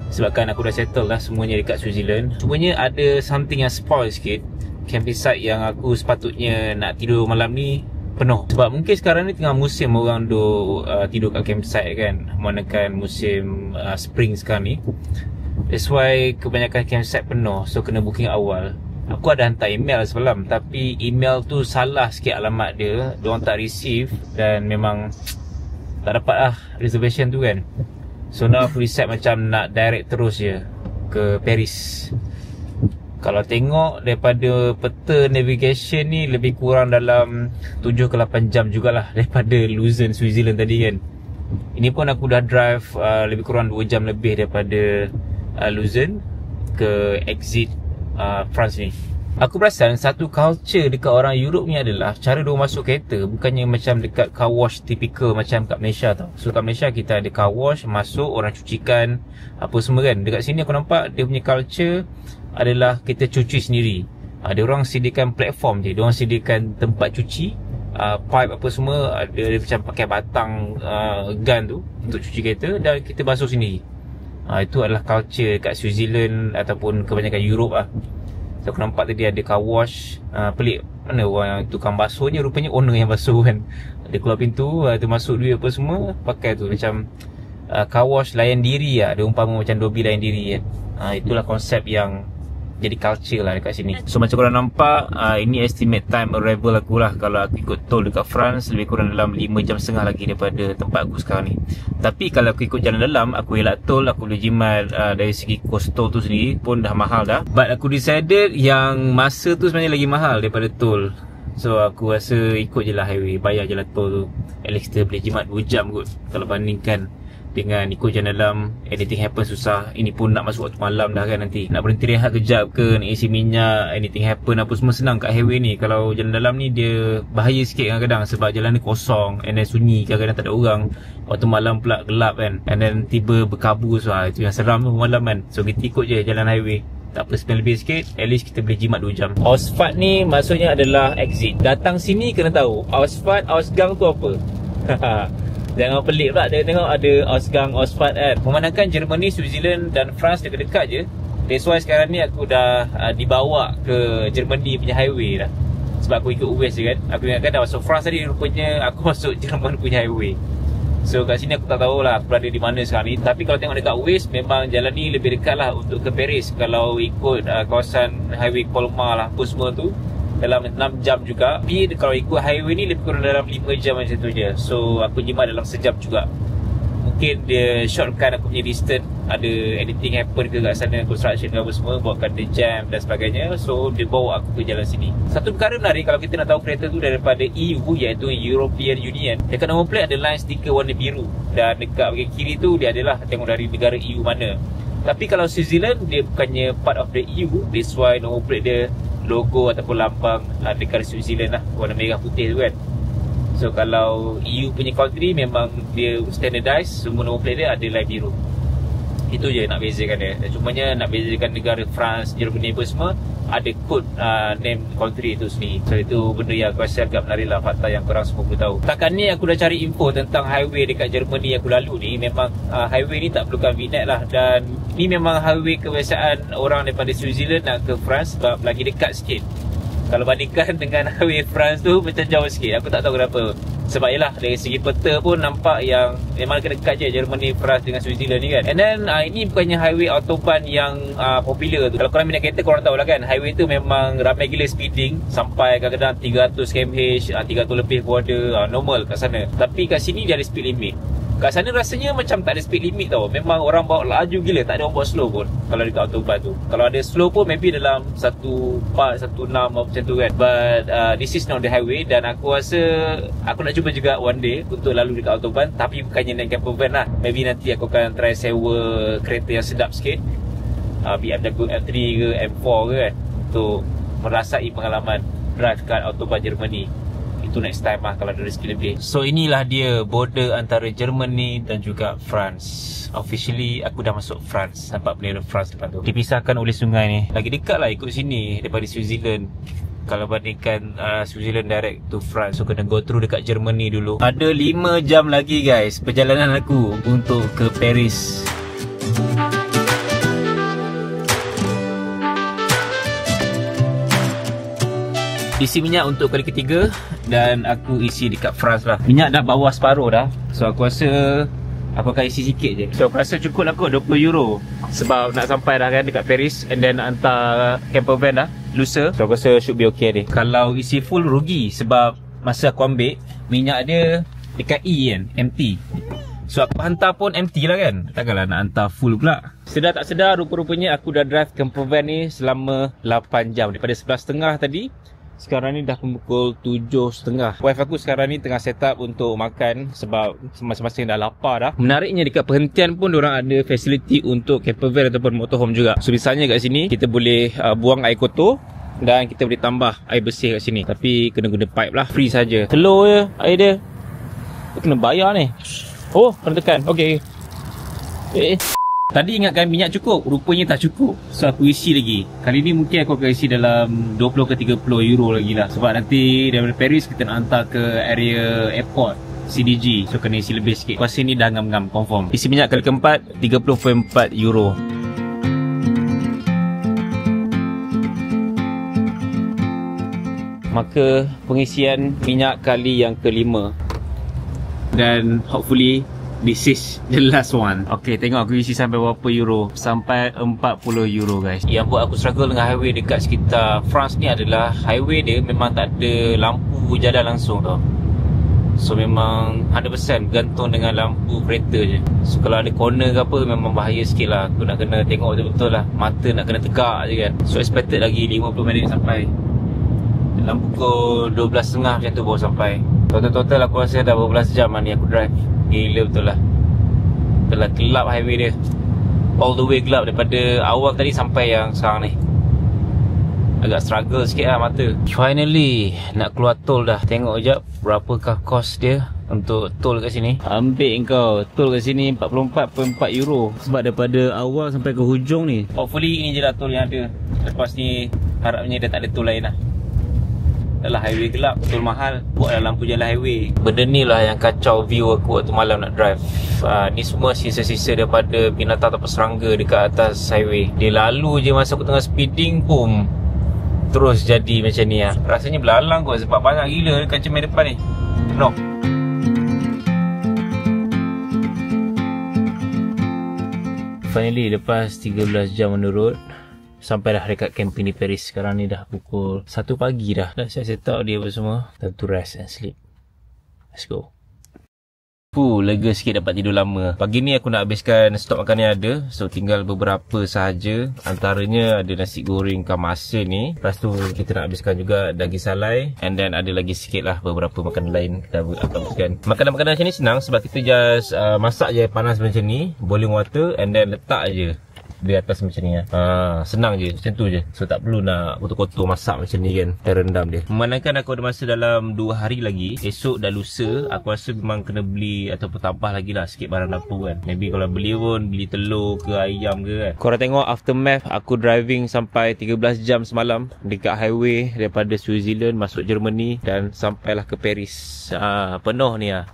Sebabkan aku dah settle lah semuanya dekat Switzerland. Cumanya ada something yang spoil sikit. Camping site yang aku sepatutnya nak tidur malam ni penuh. Sebab mungkin sekarang ni tengah musim orang tidur kat campsite kan. Manakan musim spring sekarang ni. That's why kebanyakan campsite penuh. So kena booking awal. Aku ada hantar email semalam, tapi email tu salah sikit alamat dia. Diorang tak receive dan memang tak dapat lah reservation tu kan. So now aku decide macam nak direct terus je ke Paris. Kalau tengok daripada peta navigation ni, lebih kurang dalam 7 ke 8 jam jugalah daripada Luzern, Switzerland tadi kan. Ini pun aku dah drive lebih kurang 2 jam lebih daripada Luzern ke exit France ni. Aku perasan satu culture dekat orang Europe ni adalah cara diorang masuk kereta bukannya macam dekat car wash typical macam kat Malaysia tau. So kat Malaysia kita ada car wash, masuk orang cucikan apa semua kan. Dekat sini aku nampak dia punya culture adalah kita cuci sendiri. Ada orang sediakan platform je, diorang sediakan tempat cuci, pipe apa semua, ada macam pakai batang gun tu untuk cuci kereta dan kita basuh sendiri. Itu adalah culture kat Switzerland ataupun kebanyakan Europe lah. So aku nampak tadi ada car wash. Pelik, mana orang yang tukang basuhnya rupanya owner yang basuh kan. Dia keluar pintu, dia masuk duit apa semua, pakai tu macam car wash layan diri lah. Dia umpama macam Dobby layan diri kan. Itulah konsep yang jadi culture lah dekat sini. So macam korang nampak, ini estimate time arrival aku lah. Kalau aku ikut tol dekat France, lebih kurang dalam 5 jam setengah lagi daripada tempat aku sekarang ni. Tapi kalau aku ikut jalan dalam, aku elak tol, aku boleh jimat dari segi kos tol tu sendiri pun dah mahal dah. But aku decided yang masa tu sebenarnya lagi mahal daripada tol. So aku rasa ikut je lah highway, bayar je lah tol tu. At least kita boleh jimat 2 jam kot. Kalau bandingkan dengan ikut jalan dalam, anything happen susah. Ini pun nak masuk waktu malam dah kan nanti. Nak berhenti rehat kejap ke, nak isi minyak, anything happen apa semua senang kat highway ni. Kalau jalan dalam ni dia bahaya sikit kadang-kadang sebab jalan ni kosong and then sunyi, kadang-kadang tak ada orang. Waktu malam pula gelap kan, and then tiba berkabut. So itu yang seram tu malam kan. So kita ikut je jalan highway. Tak apa, spend lebih sikit, at least kita boleh jimat 2 jam. Ausfahrt ni maksudnya adalah exit. Datang sini kena tahu Ausfahrt, Ausgang tu apa. Jangan pelik pula dia tengok ada Ausgang, Ausfahrt kan. Memandangkan Germany, Switzerland dan France dekat-dekat je. That's why sekarang ni aku dah dibawa ke Germany punya highway dah. Sebab aku ikut US je kan. Aku ingatkan dah masuk France tadi, rupanya aku masuk Jerman punya highway. So kat sini aku tak tahulah aku berada di mana sekarang ni. Tapi kalau tengok dekat Waze, memang jalan ni lebih dekat lah untuk ke Paris. Kalau ikut kawasan highway Colmar lah apa semua tu, dalam 6 jam juga. Tapi kalau ikut highway ni lebih kurang dalam 5 jam macam tu je. So aku jimat dalam sejam juga. Mungkin dia shortkan aku punya distance ada anything happen ke kat sana, construction ke apa semua, buatkan dia jam dan sebagainya. So dia bawa aku ke jalan sini. Satu perkara menarik kalau kita nak tahu kereta tu daripada EU, iaitu European Union, dekat number plate ada line stiker warna biru, dan dekat bahagian kiri tu dia adalah tengok dari negara EU mana. Tapi kalau Switzerland, dia bukannya part of the EU, that's why number plate dia logo ataupun lambang negara Switzerland lah, warna merah putih tu kan. So kalau EU punya country memang dia standardise, semua number plate dia ada line biru. Itu je nak bezakan dia. Cumanya nak bezakan negara France, Germany pun semua ada code name country itu sendiri. So itu benda yang aku rasa agak menarik lah, fakta yang korang semua perlu tahu. Setakat ni aku dah cari info tentang highway dekat Germany yang aku lalu ni. Memang highway ni tak perlukan VNet lah, dan ni memang highway kebiasaan orang daripada Switzerland nak ke France sebab lagi dekat sikit. Kalau bandingkan dengan highway France tu macam jauh sikit. Aku tak tahu kenapa. Sebab yelah dari segi peta pun nampak yang memang dekat je Germany, France dengan Switzerland ni kan. And then ini bukannya highway autobahn yang popular tu. Kalau korang minat kereta korang tahu lah kan, highway tu memang ramai gila speeding, sampai kadang-kadang 300 km/h, 300 lebih pun ada, normal kat sana. Tapi kat sini dia ada speed limit. Kat sana rasanya macam tak ada speed limit tau. Memang orang bawa laju gila, tak ada orang bawa slow pun kalau dekat autobahn tu. Kalau ada slow pun maybe dalam 14, 16 macam tu kan. But this is not the highway, dan aku rasa aku nak cuba juga one day untuk lalu dekat autobahn, tapi bukannya naik camper van lah. Maybe nanti aku akan try sewa kereta yang sedap sikit, BMW M3 ke M4 ke kan, untuk merasai pengalaman drive kat autobahn Germany. Itu next time lah kalau ada rezeki lebih. So inilah dia border antara Germany dan juga France. Officially aku dah masuk France. Nampak bendera France depan tu. Dipisahkan oleh sungai ni. Lagi dekat lah ikut sini daripada Switzerland. Kalau bandingkan Switzerland direct to France, so kena go through dekat Germany dulu. Ada 5 jam lagi guys perjalanan aku untuk ke Paris. Isi minyak untuk kali ketiga, dan aku isi dekat France lah. Minyak dah bawah separuh dah. So aku rasa aku akan isi sikit je. So aku rasa cukup lah kot €20, sebab nak sampai dah kan dekat Paris, and then hantar camper van dah lusa. So aku rasa should be okay deh. Kalau isi full rugi, sebab masa aku ambil minyak dia dekat E kan, empty. So aku hantar pun empty lah kan. Takkanlah nak hantar full pula. Sedar tak sedar, rupa-rupanya aku dah drive camper van ni selama 8 jam. Daripada 11.30 tadi, sekarang ni dah pukul 7.30. Wife aku sekarang ni tengah set up untuk makan, sebab masing-masing dah lapar dah. Menariknya dekat perhentian pun diorang ada facility untuk camper van ataupun motorhome juga. So misalnya kat sini kita boleh buang air kotor, dan kita boleh tambah air bersih kat sini. Tapi kena guna pipe lah, free saja. Telur je air dia. Kena bayar ni. Oh, kena tekan. Okay. Tadi ingatkan minyak cukup, rupanya tak cukup. So aku isi lagi. Kali ni mungkin aku akan isi dalam 20 ke 30 euro lagi lah. Sebab nanti daripada Paris kita nak hantar ke area airport CDG. So kena isi lebih sikit. Kuasa ni dah ngam-ngam confirm. Isi minyak kali keempat 30.4 euro. Maka pengisian minyak kali yang kelima. Dan hopefully this is the last one. Okay, tengok aku isi sampai berapa euro. Sampai 40 euro guys. Yang buat aku struggle dengan highway dekat sekitar France ni adalah highway dia memang tak ada lampu jalan langsung tau. So memang 100% gantung dengan lampu kereta je. So kalau ada corner ke apa memang bahaya sikit lah. Aku nak kena tengok betul-betul lah. Mata nak kena tegak je kan. So expected lagi 50 minit sampai. Dalam pukul 12.30 macam tu baru sampai. Total aku rasa dah berbelas jam lah ni aku drive. Gila betul lah. Betul lah, gelap highway dia. All the way gelap daripada awal tadi sampai yang sekarang ni. Agak struggle sikit lah mata. Finally nak keluar tol dah. Tengok sekejap berapakah cost dia untuk tol kat sini. Ambil kau, tol kat sini 44.4 euro. Sebab daripada awal sampai ke hujung ni. Hopefully ini je lah tol yang ada. Lepas ni harapnya dia tak ada tol lain lah. Dalam highway gelap, betul mahal. Buat dalam lampu jalan highway. Benda ni lah yang kacau view aku waktu malam nak drive. Ni semua sisa-sisa daripada binatang atau serangga dekat atas highway. Dia lalu je masa aku tengah speeding pun terus jadi macam ni lah. Rasanya belalang kot sebab banyak gila dekat cermin depan ni. No. Finally lepas 13 jam on the road, sampai dah dekat camping di Paris. Sekarang ni dah pukul 1 pagi dah. Dah saya set up dia apa semua. Time to rest and sleep. Let's go. Lega sikit dapat tidur lama. Pagi ni aku nak habiskan stok makanan yang ada. So tinggal beberapa sahaja. Antaranya ada nasi goreng ikan masin ni. Lepas tu kita nak habiskan juga daging salai. And then ada lagi sikit lah beberapa makanan lain kita akan habiskan. Makanan-makanan macam ni senang sebab kita just masak je panas macam ni, boiling water, and then letak je di atas macam ni lah. Senang je, macam tu je. So tak perlu nak kotor-kotor masak macam ni kan, dan rendam dia. Memandangkan aku ada masa dalam 2 hari lagi, esok dah lusa, aku rasa memang kena beli ataupun tambah lagi lah sikit barang dapur kan. Maybe kalau beli pun, beli telur ke ayam ke kan. Korang tengok aftermath aku driving sampai 13 jam semalam dekat highway daripada Switzerland masuk Germany dan sampailah ke Paris. Penuh ni lah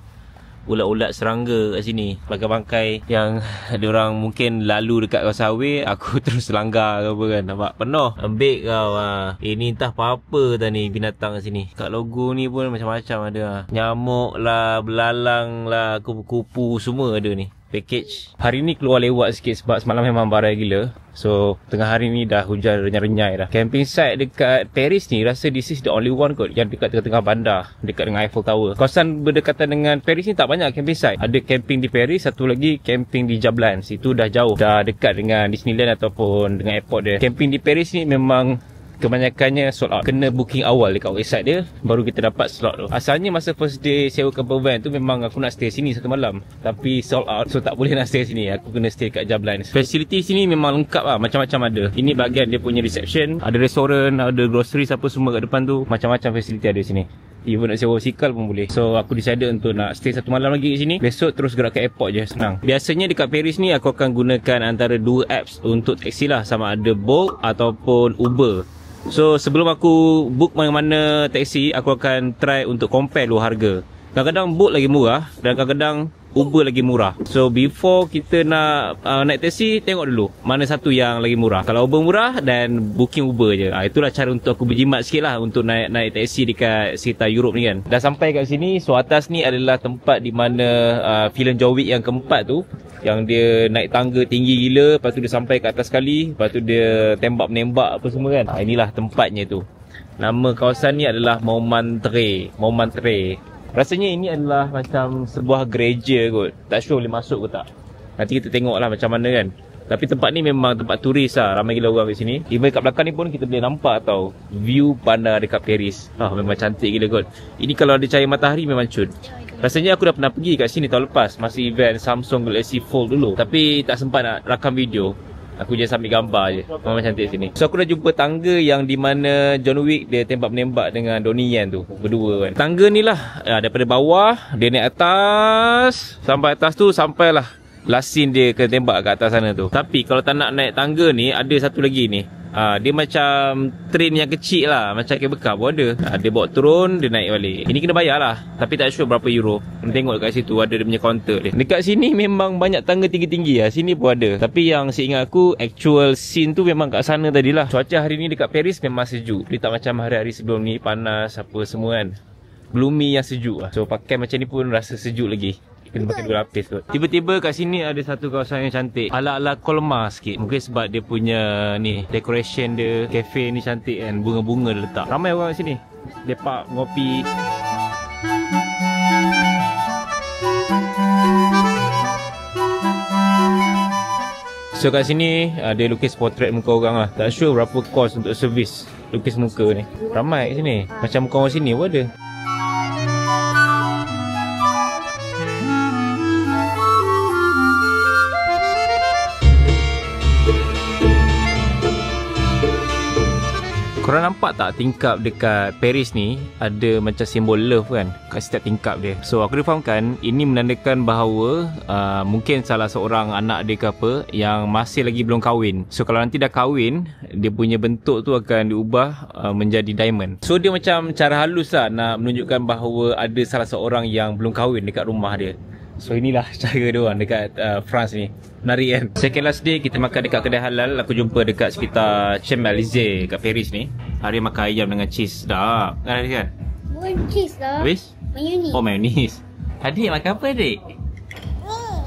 ulat-ulat serangga kat sini, bangkai-bangkai yang diorang mungkin lalu dekat kawasan highway, aku terus langgar ke apa kan. Nampak penuh, embik kau. Ini entah apa-apa dah ni binatang kat sini. Kat logo ni pun macam-macam ada. Nyamuk lah, belalang lah, kupu-kupu semua ada ni. Package. Hari ni keluar lewat sikit sebab semalam memang barai gila. So tengah hari ni dah hujan renyai-renyai dah. Camping site dekat Paris ni rasa this is the only one kot yang dekat tengah-tengah bandar, dekat dengan Eiffel Tower. Kawasan berdekatan dengan Paris ni tak banyak camping site. Ada camping di Paris, satu lagi camping di Jablans. Itu dah jauh, dah dekat dengan Disneyland ataupun dengan airport dia. Camping di Paris ni memang kebanyakannya sold out. Kena booking awal dekat website dia, baru kita dapat slot tu. Asalnya masa first day sewa camper van tu memang aku nak stay sini satu malam, tapi sold out, so tak boleh nak stay sini. Aku kena stay kat Jablans. Facility sini memang lengkap lah, macam-macam ada. Ini bahagian dia punya reception, ada restoran, ada groceries apa semua kat depan tu. Macam-macam facility ada sini. Even nak sewa basikal pun boleh. So aku decided untuk nak stay satu malam lagi kat sini. Besok terus gerak ke airport je, senang. Biasanya dekat Paris ni aku akan gunakan antara 2 apps untuk taksi lah, sama ada Bolt ataupun Uber. So sebelum aku book mana-mana taksi, aku akan try untuk compare dua harga. Kadang-kadang Bolt lagi murah dan kadang-kadang Uber lagi murah. So before kita nak naik taksi, tengok dulu mana satu yang lagi murah. Kalau Uber murah, dan booking Uber je. Itulah cara untuk aku berjimat sikit lah untuk naik taksi dekat sekitar Europe ni kan. Dah sampai kat sini. So atas ni adalah tempat di mana filem John Wick yang keempat tu, yang dia naik tangga tinggi gila, lepas tu dia sampai ke atas sekali, lepas tu dia tembak-menembak apa semua kan. Inilah tempatnya tu. Nama kawasan ni adalah Montmartre. Rasanya ini adalah macam sebuah gereja kot. Tak sure boleh masuk ke tak. Nanti kita tengok lah macam mana kan. Tapi tempat ni memang tempat turis lah. Ramai gila orang kat sini. Even kat belakang ni pun kita boleh nampak tau view bandar dekat Paris. Memang cantik gila kot. Ini kalau ada cahaya matahari memang cun. Rasanya aku dah pernah pergi kat sini tahun lepas, masa event Samsung Galaxy Fold dulu. Tapi tak sempat nak rakam video. Aku just ambil gambar je. Memang cantik sini. So aku dah jumpa tangga yang di mana John Wick dia tembak-menembak dengan Donnie Yen tu, berdua kan. Tangga ni lah daripada bawah dia naik atas, sampai atas tu sampailah last scene dia kena tembak kat atas sana tu. Tapi kalau tak nak naik tangga ni, ada satu lagi ni. Dia macam train yang kecil lah, macam kabel car pun ada. Dia bawa turun, dia naik balik. Ini kena bayar lah, tapi tak sure berapa euro. Kena tengok dekat situ, ada dia punya counter dia. Dekat sini memang banyak tangga tinggi-tinggi lah. Sini pun ada. Tapi yang seingat aku, actual scene tu memang kat sana tadilah. Cuaca hari ni dekat Paris memang sejuk. Dia tak macam hari-hari sebelum ni, panas apa semua kan. Gloomy yang sejuk lah. So pakai macam ni pun rasa sejuk lagi. Kena pakai 2 lapis kot. Tiba-tiba kat sini ada satu kawasan yang cantik, ala-ala Colmar sikit. Mungkin sebab dia punya ni decoration dia, cafe ni cantik kan. Bunga-bunga dia letak. Ramai orang kat sini lepak, ngopi. So kat sini dia lukis portrait muka orang lah. Tak sure berapa kos untuk servis lukis muka ni. Ramai kat sini. Macam muka orang sini pun ada. Korang nampak tak tingkap dekat Paris ni ada macam simbol love kan kat setiap tingkap dia. So aku difahamkan ini menandakan bahawa mungkin salah seorang anak dia ke apa yang masih lagi belum kahwin. So kalau nanti dah kahwin, dia punya bentuk tu akan diubah menjadi diamond. So dia macam cara halus lah nak menunjukkan bahawa ada salah seorang yang belum kahwin dekat rumah dia. So inilah cara dia orang dekat France ni. Menarik kan. Second last day kita makan dekat kedai halal. Aku jumpa dekat sekitar Champs-Élysées kat Paris ni. Hari makan ayam dengan cheese. Sedap kan Adik kan? Bukan cheese lah. Habis? Mayonnaise. Oh mayonnaise. Adik makan apa adik?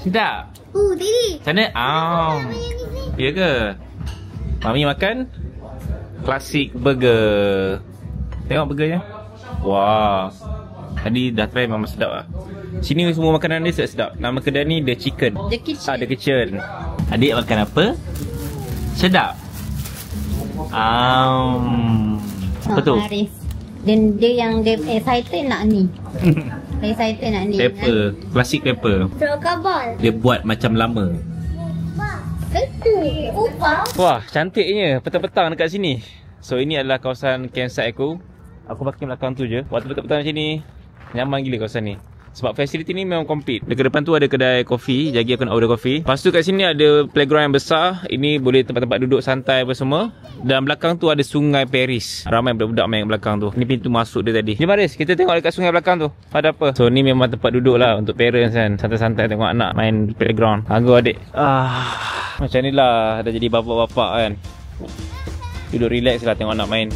Sedap. Tadi. Sana? Ya ke? Mami makan classic burger. Tengok burgernya. Wah. Tadi dah try memang sedap lah. Sini semua makanan dia sedap. Nama kedai ni The Chicken. The Kitchen. The Kitchen. Adik makan apa? Sedap. Apa tu? Haris. Dan dia yang dia excited nak ni. Excited nak ni. Pepper. Klasik pepper. Trokabal. Dia buat macam lama. Itu. Upah. Wah, cantiknya petang-petang dekat sini. So ini adalah kawasan campsite aku. Aku parking belakang tu je. Waktu petang-petang macam ni, nyaman gila kawasan ni. Sebab fasiliti ni memang complete. Dekat depan tu ada kedai kopi. Jadi aku nak order kopi. Lepas tu kat sini ada playground yang besar. Ini boleh tempat-tempat duduk santai apa semua. Dan belakang tu ada sungai Paris. Ramai budak-budak main kat belakang tu. Ni pintu masuk dia tadi. Jom Aris, kita tengok dekat sungai belakang tu. Ada apa? So ni memang tempat duduk lah untuk parents kan. Santai-santai tengok anak main playground. Anggur adik. Macam ni lah. Dah jadi bapak-bapak kan. Duduk relax lah tengok anak main.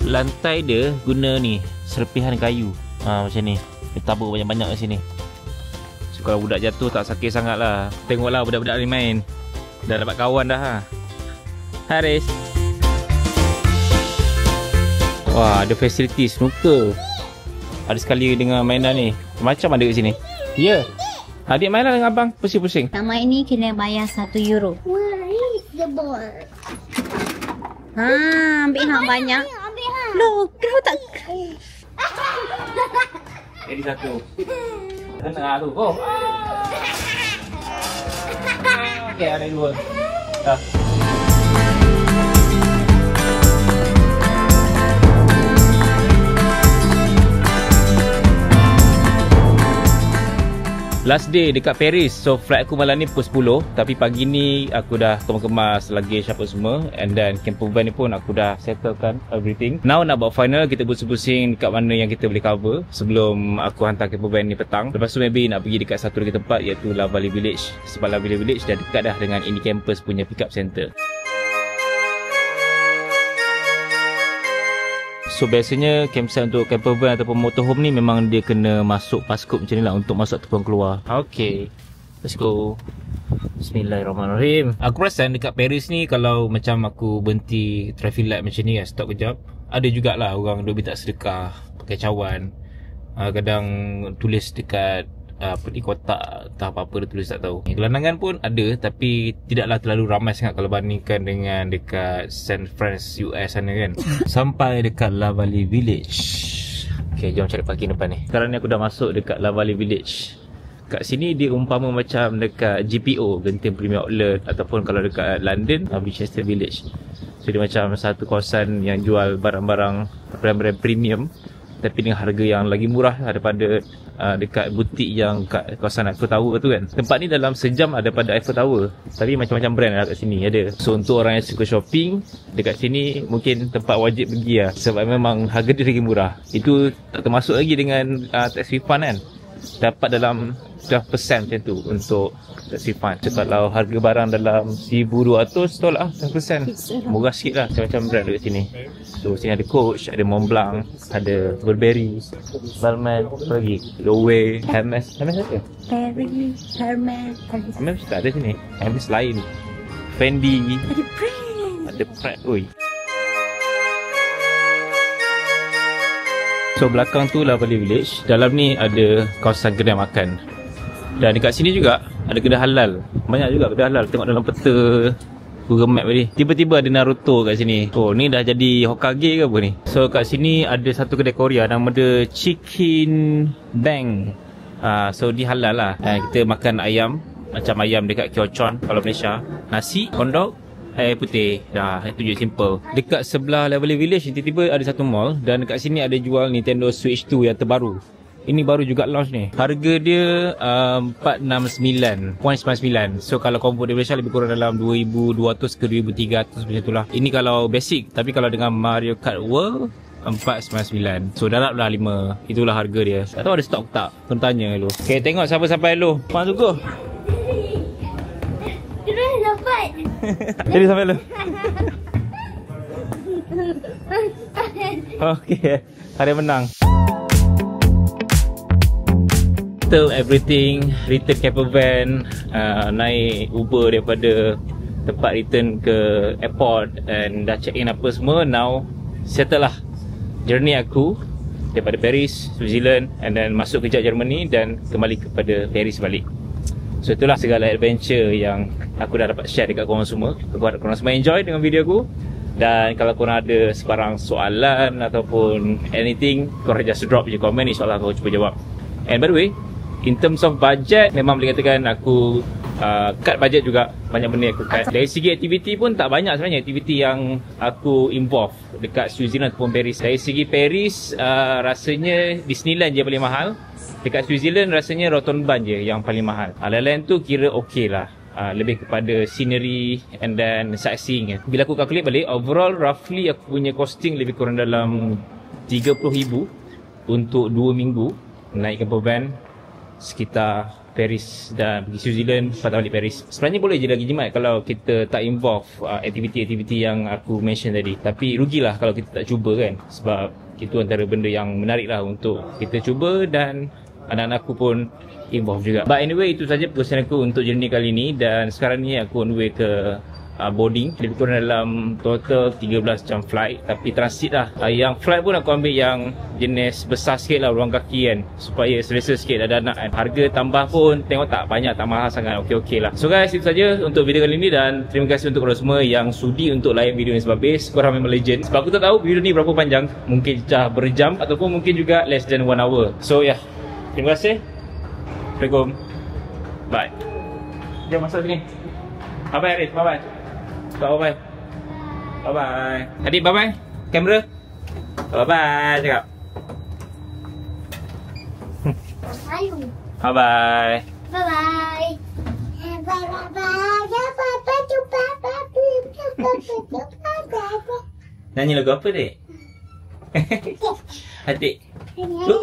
Lantai dia guna ni serpihan kayu. Macam ni. Dia tabur banyak-banyak kat sini. So kalau budak jatuh tak sakit sangat lah. Tengoklah budak-budak ni main. Dah dapat kawan dah ha. Haris. Wah, ada fasiliti snooker. Ada sekali dengan mainan ni. Macam ada kat sini. Ya. Adik mainlah dengan abang. Pusing-pusing. Nama ini kena bayar €1. Where is the ball? Ambil hang banyak. Loh, kenapa tak? Jadi satu. Kena tu. Oh. Okey, ada dua. Dah. Last day dekat Paris. So flight aku malam ni pukul 10. Tapi pagi ni aku dah kemas luggage apa semua. And then camper van ni pun aku dah settlekan everything. Now nak buat final. Kita pusing-pusing dekat mana yang kita boleh cover sebelum aku hantar camper van ni petang. Lepas tu maybe nak pergi dekat satu lagi tempat, iaitu La Valley Village. Sebab La Valley Village dah dekat dah dengan Indie Campus punya pick up center. So biasanya campsite untuk camper van ataupun motorhome ni memang dia kena masuk passcode macam ni lah untuk masuk ataupun keluar. Okay, let's go. Bismillahirrahmanirrahim. Aku perasan dekat Paris ni kalau macam aku berhenti traffic light macam ni, stop kejap, ada jugalah orang duk minta sedekah pakai cawan. Kadang tulis dekat di kotak entah apa-apa dia tulis tak tahu. Gelandangan pun ada tapi tidaklah terlalu ramai sangat kalau bandingkan dengan dekat San Francisco US sana kan. Sampai dekat La Valley Village. Okay, jom cari parking depan ni. Sekarang ni aku dah masuk dekat La Valley Village. Kat sini dia umpama macam dekat GPO, Genting Premier Outlet, ataupun kalau dekat London, Winchester Village. So dia macam satu kawasan yang jual barang-barang brand-brand premium tapi dengan harga yang lagi murah daripada dekat butik yang kat kawasan Eiffel Tower tu kan. Tempat ni dalam sejam ada pada Eiffel Tower. Tapi macam-macam brand lah kat sini ada. So untuk orang yang suka shopping, dekat sini mungkin tempat wajib pergi lah. Sebab memang harga dia lagi murah. Itu tak termasuk lagi dengan tax refund kan. Dapat dalam 12% macam tu untuk tax refund. So kalau harga barang dalam 1,200 tolak lah 10%. Murah sikit lah macam-macam brand dekat sini. So sini ada Coach, ada Montblanc, ada Burberry, Balmain, apa lagi? Loewe, Hermes. Hermes ada? Perry, Hermes. Hermes tak ada sini. Hermes lain. Fendi. Ada brand. Ada Pret. Oi. So belakang tu La Valley Village. Dalam ni ada kawasan kedai makan. Dan dekat sini juga ada kedai halal. Banyak juga kedai halal. Tengok dalam peta Google Map tadi. Tiba-tiba ada Naruto kat sini. Oh, ni dah jadi Hokage ke apa ni? So kat sini ada satu kedai Korea. Nama dia Chicken Bang. So dia halal lah. Kita makan ayam. Macam ayam dekat Kyochon kalau Malaysia. Nasi, hotdog, air putih. Dah, itu je simple. Dekat sebelah La Valley Village tiba-tiba ada satu mall. Dan dekat sini ada jual Nintendo Switch 2 yang terbaru. Ini baru juga launch ni. Harga dia 469.99. So kalau combo di Malaysia lebih kurang dalam 2,200 ke 2,300 macam itulah. Ini kalau basic. Tapi kalau dengan Mario Kart World 499. So darab lah 5. Itulah harga dia. Tak tahu ada stok tak? Kena tanya dulu. Okay, tengok siapa sampai dulu. Mak tunggu. Terus dapat. Jadi sampai dulu. Okay, ada yang menang. Everything, return camper van, naik Uber daripada tempat return ke airport and dah check in apa semua. Now settle lah journey aku daripada Paris, New Zealand, and then masuk kejap Germany dan kembali kepada Paris balik. So itulah segala adventure yang aku dah dapat share dekat korang semua. Aku harap korang semua enjoy dengan video aku. Dan kalau korang ada sebarang soalan ataupun anything, korang just drop je komen, insyaAllah aku cuba jawab. And by the way, in terms of budget, memang boleh katakan aku cut budget juga. Banyak benda aku cut. Dari segi aktiviti pun tak banyak sebenarnya aktiviti yang aku involve dekat New Zealand ataupun Paris. Dari segi Paris, rasanya Disneyland je paling mahal. Dekat New Zealand rasanya Rotonban je yang paling mahal. Lain-lain tu kira okey lah. Lebih kepada scenery and then sightseeing. Bila aku calculate balik, overall roughly aku punya costing lebih kurang dalam 30,000 untuk 2 minggu naik camper van sekitar Paris dan pergi New Zealand, patah balik Paris. Sebenarnya boleh je lagi jimat kalau kita tak involve aktiviti-aktiviti yang aku mention tadi. Tapi rugilah kalau kita tak cuba kan, sebab itu antara benda yang menarik lah untuk kita cuba dan anak-anak aku pun involve juga. But anyway, itu saja perkongsian aku untuk journey kali ni. Dan sekarang ni aku on way ke boarding. Lebih kurang dalam total 13 jam flight. Tapi transit lah. Yang flight pun aku ambil yang jenis besar sikit lah, ruang kaki kan, supaya selesa sikit ada anak kan. Harga tambah pun tengok tak banyak, tak mahal sangat. Okey lah. So guys, itu saja untuk video kali ni. Dan terima kasih untuk korang semua yang sudi untuk like video ni sebab base. Korang memang legend. Sebab aku tak tahu video ni berapa panjang. Mungkin cecah berjam ataupun mungkin juga less than 1 hour. So yeah, terima kasih. Assalamualaikum. Bye. Jom masuk sini. Bye bye Arif. Bye bye. Bye bye. Bye bye. Adik bye bye. Kamera. Bye bye cakap. Bye bye. Bye bye. Bye bye bye. Nyanyi lagu apa dek? Adik. Tu.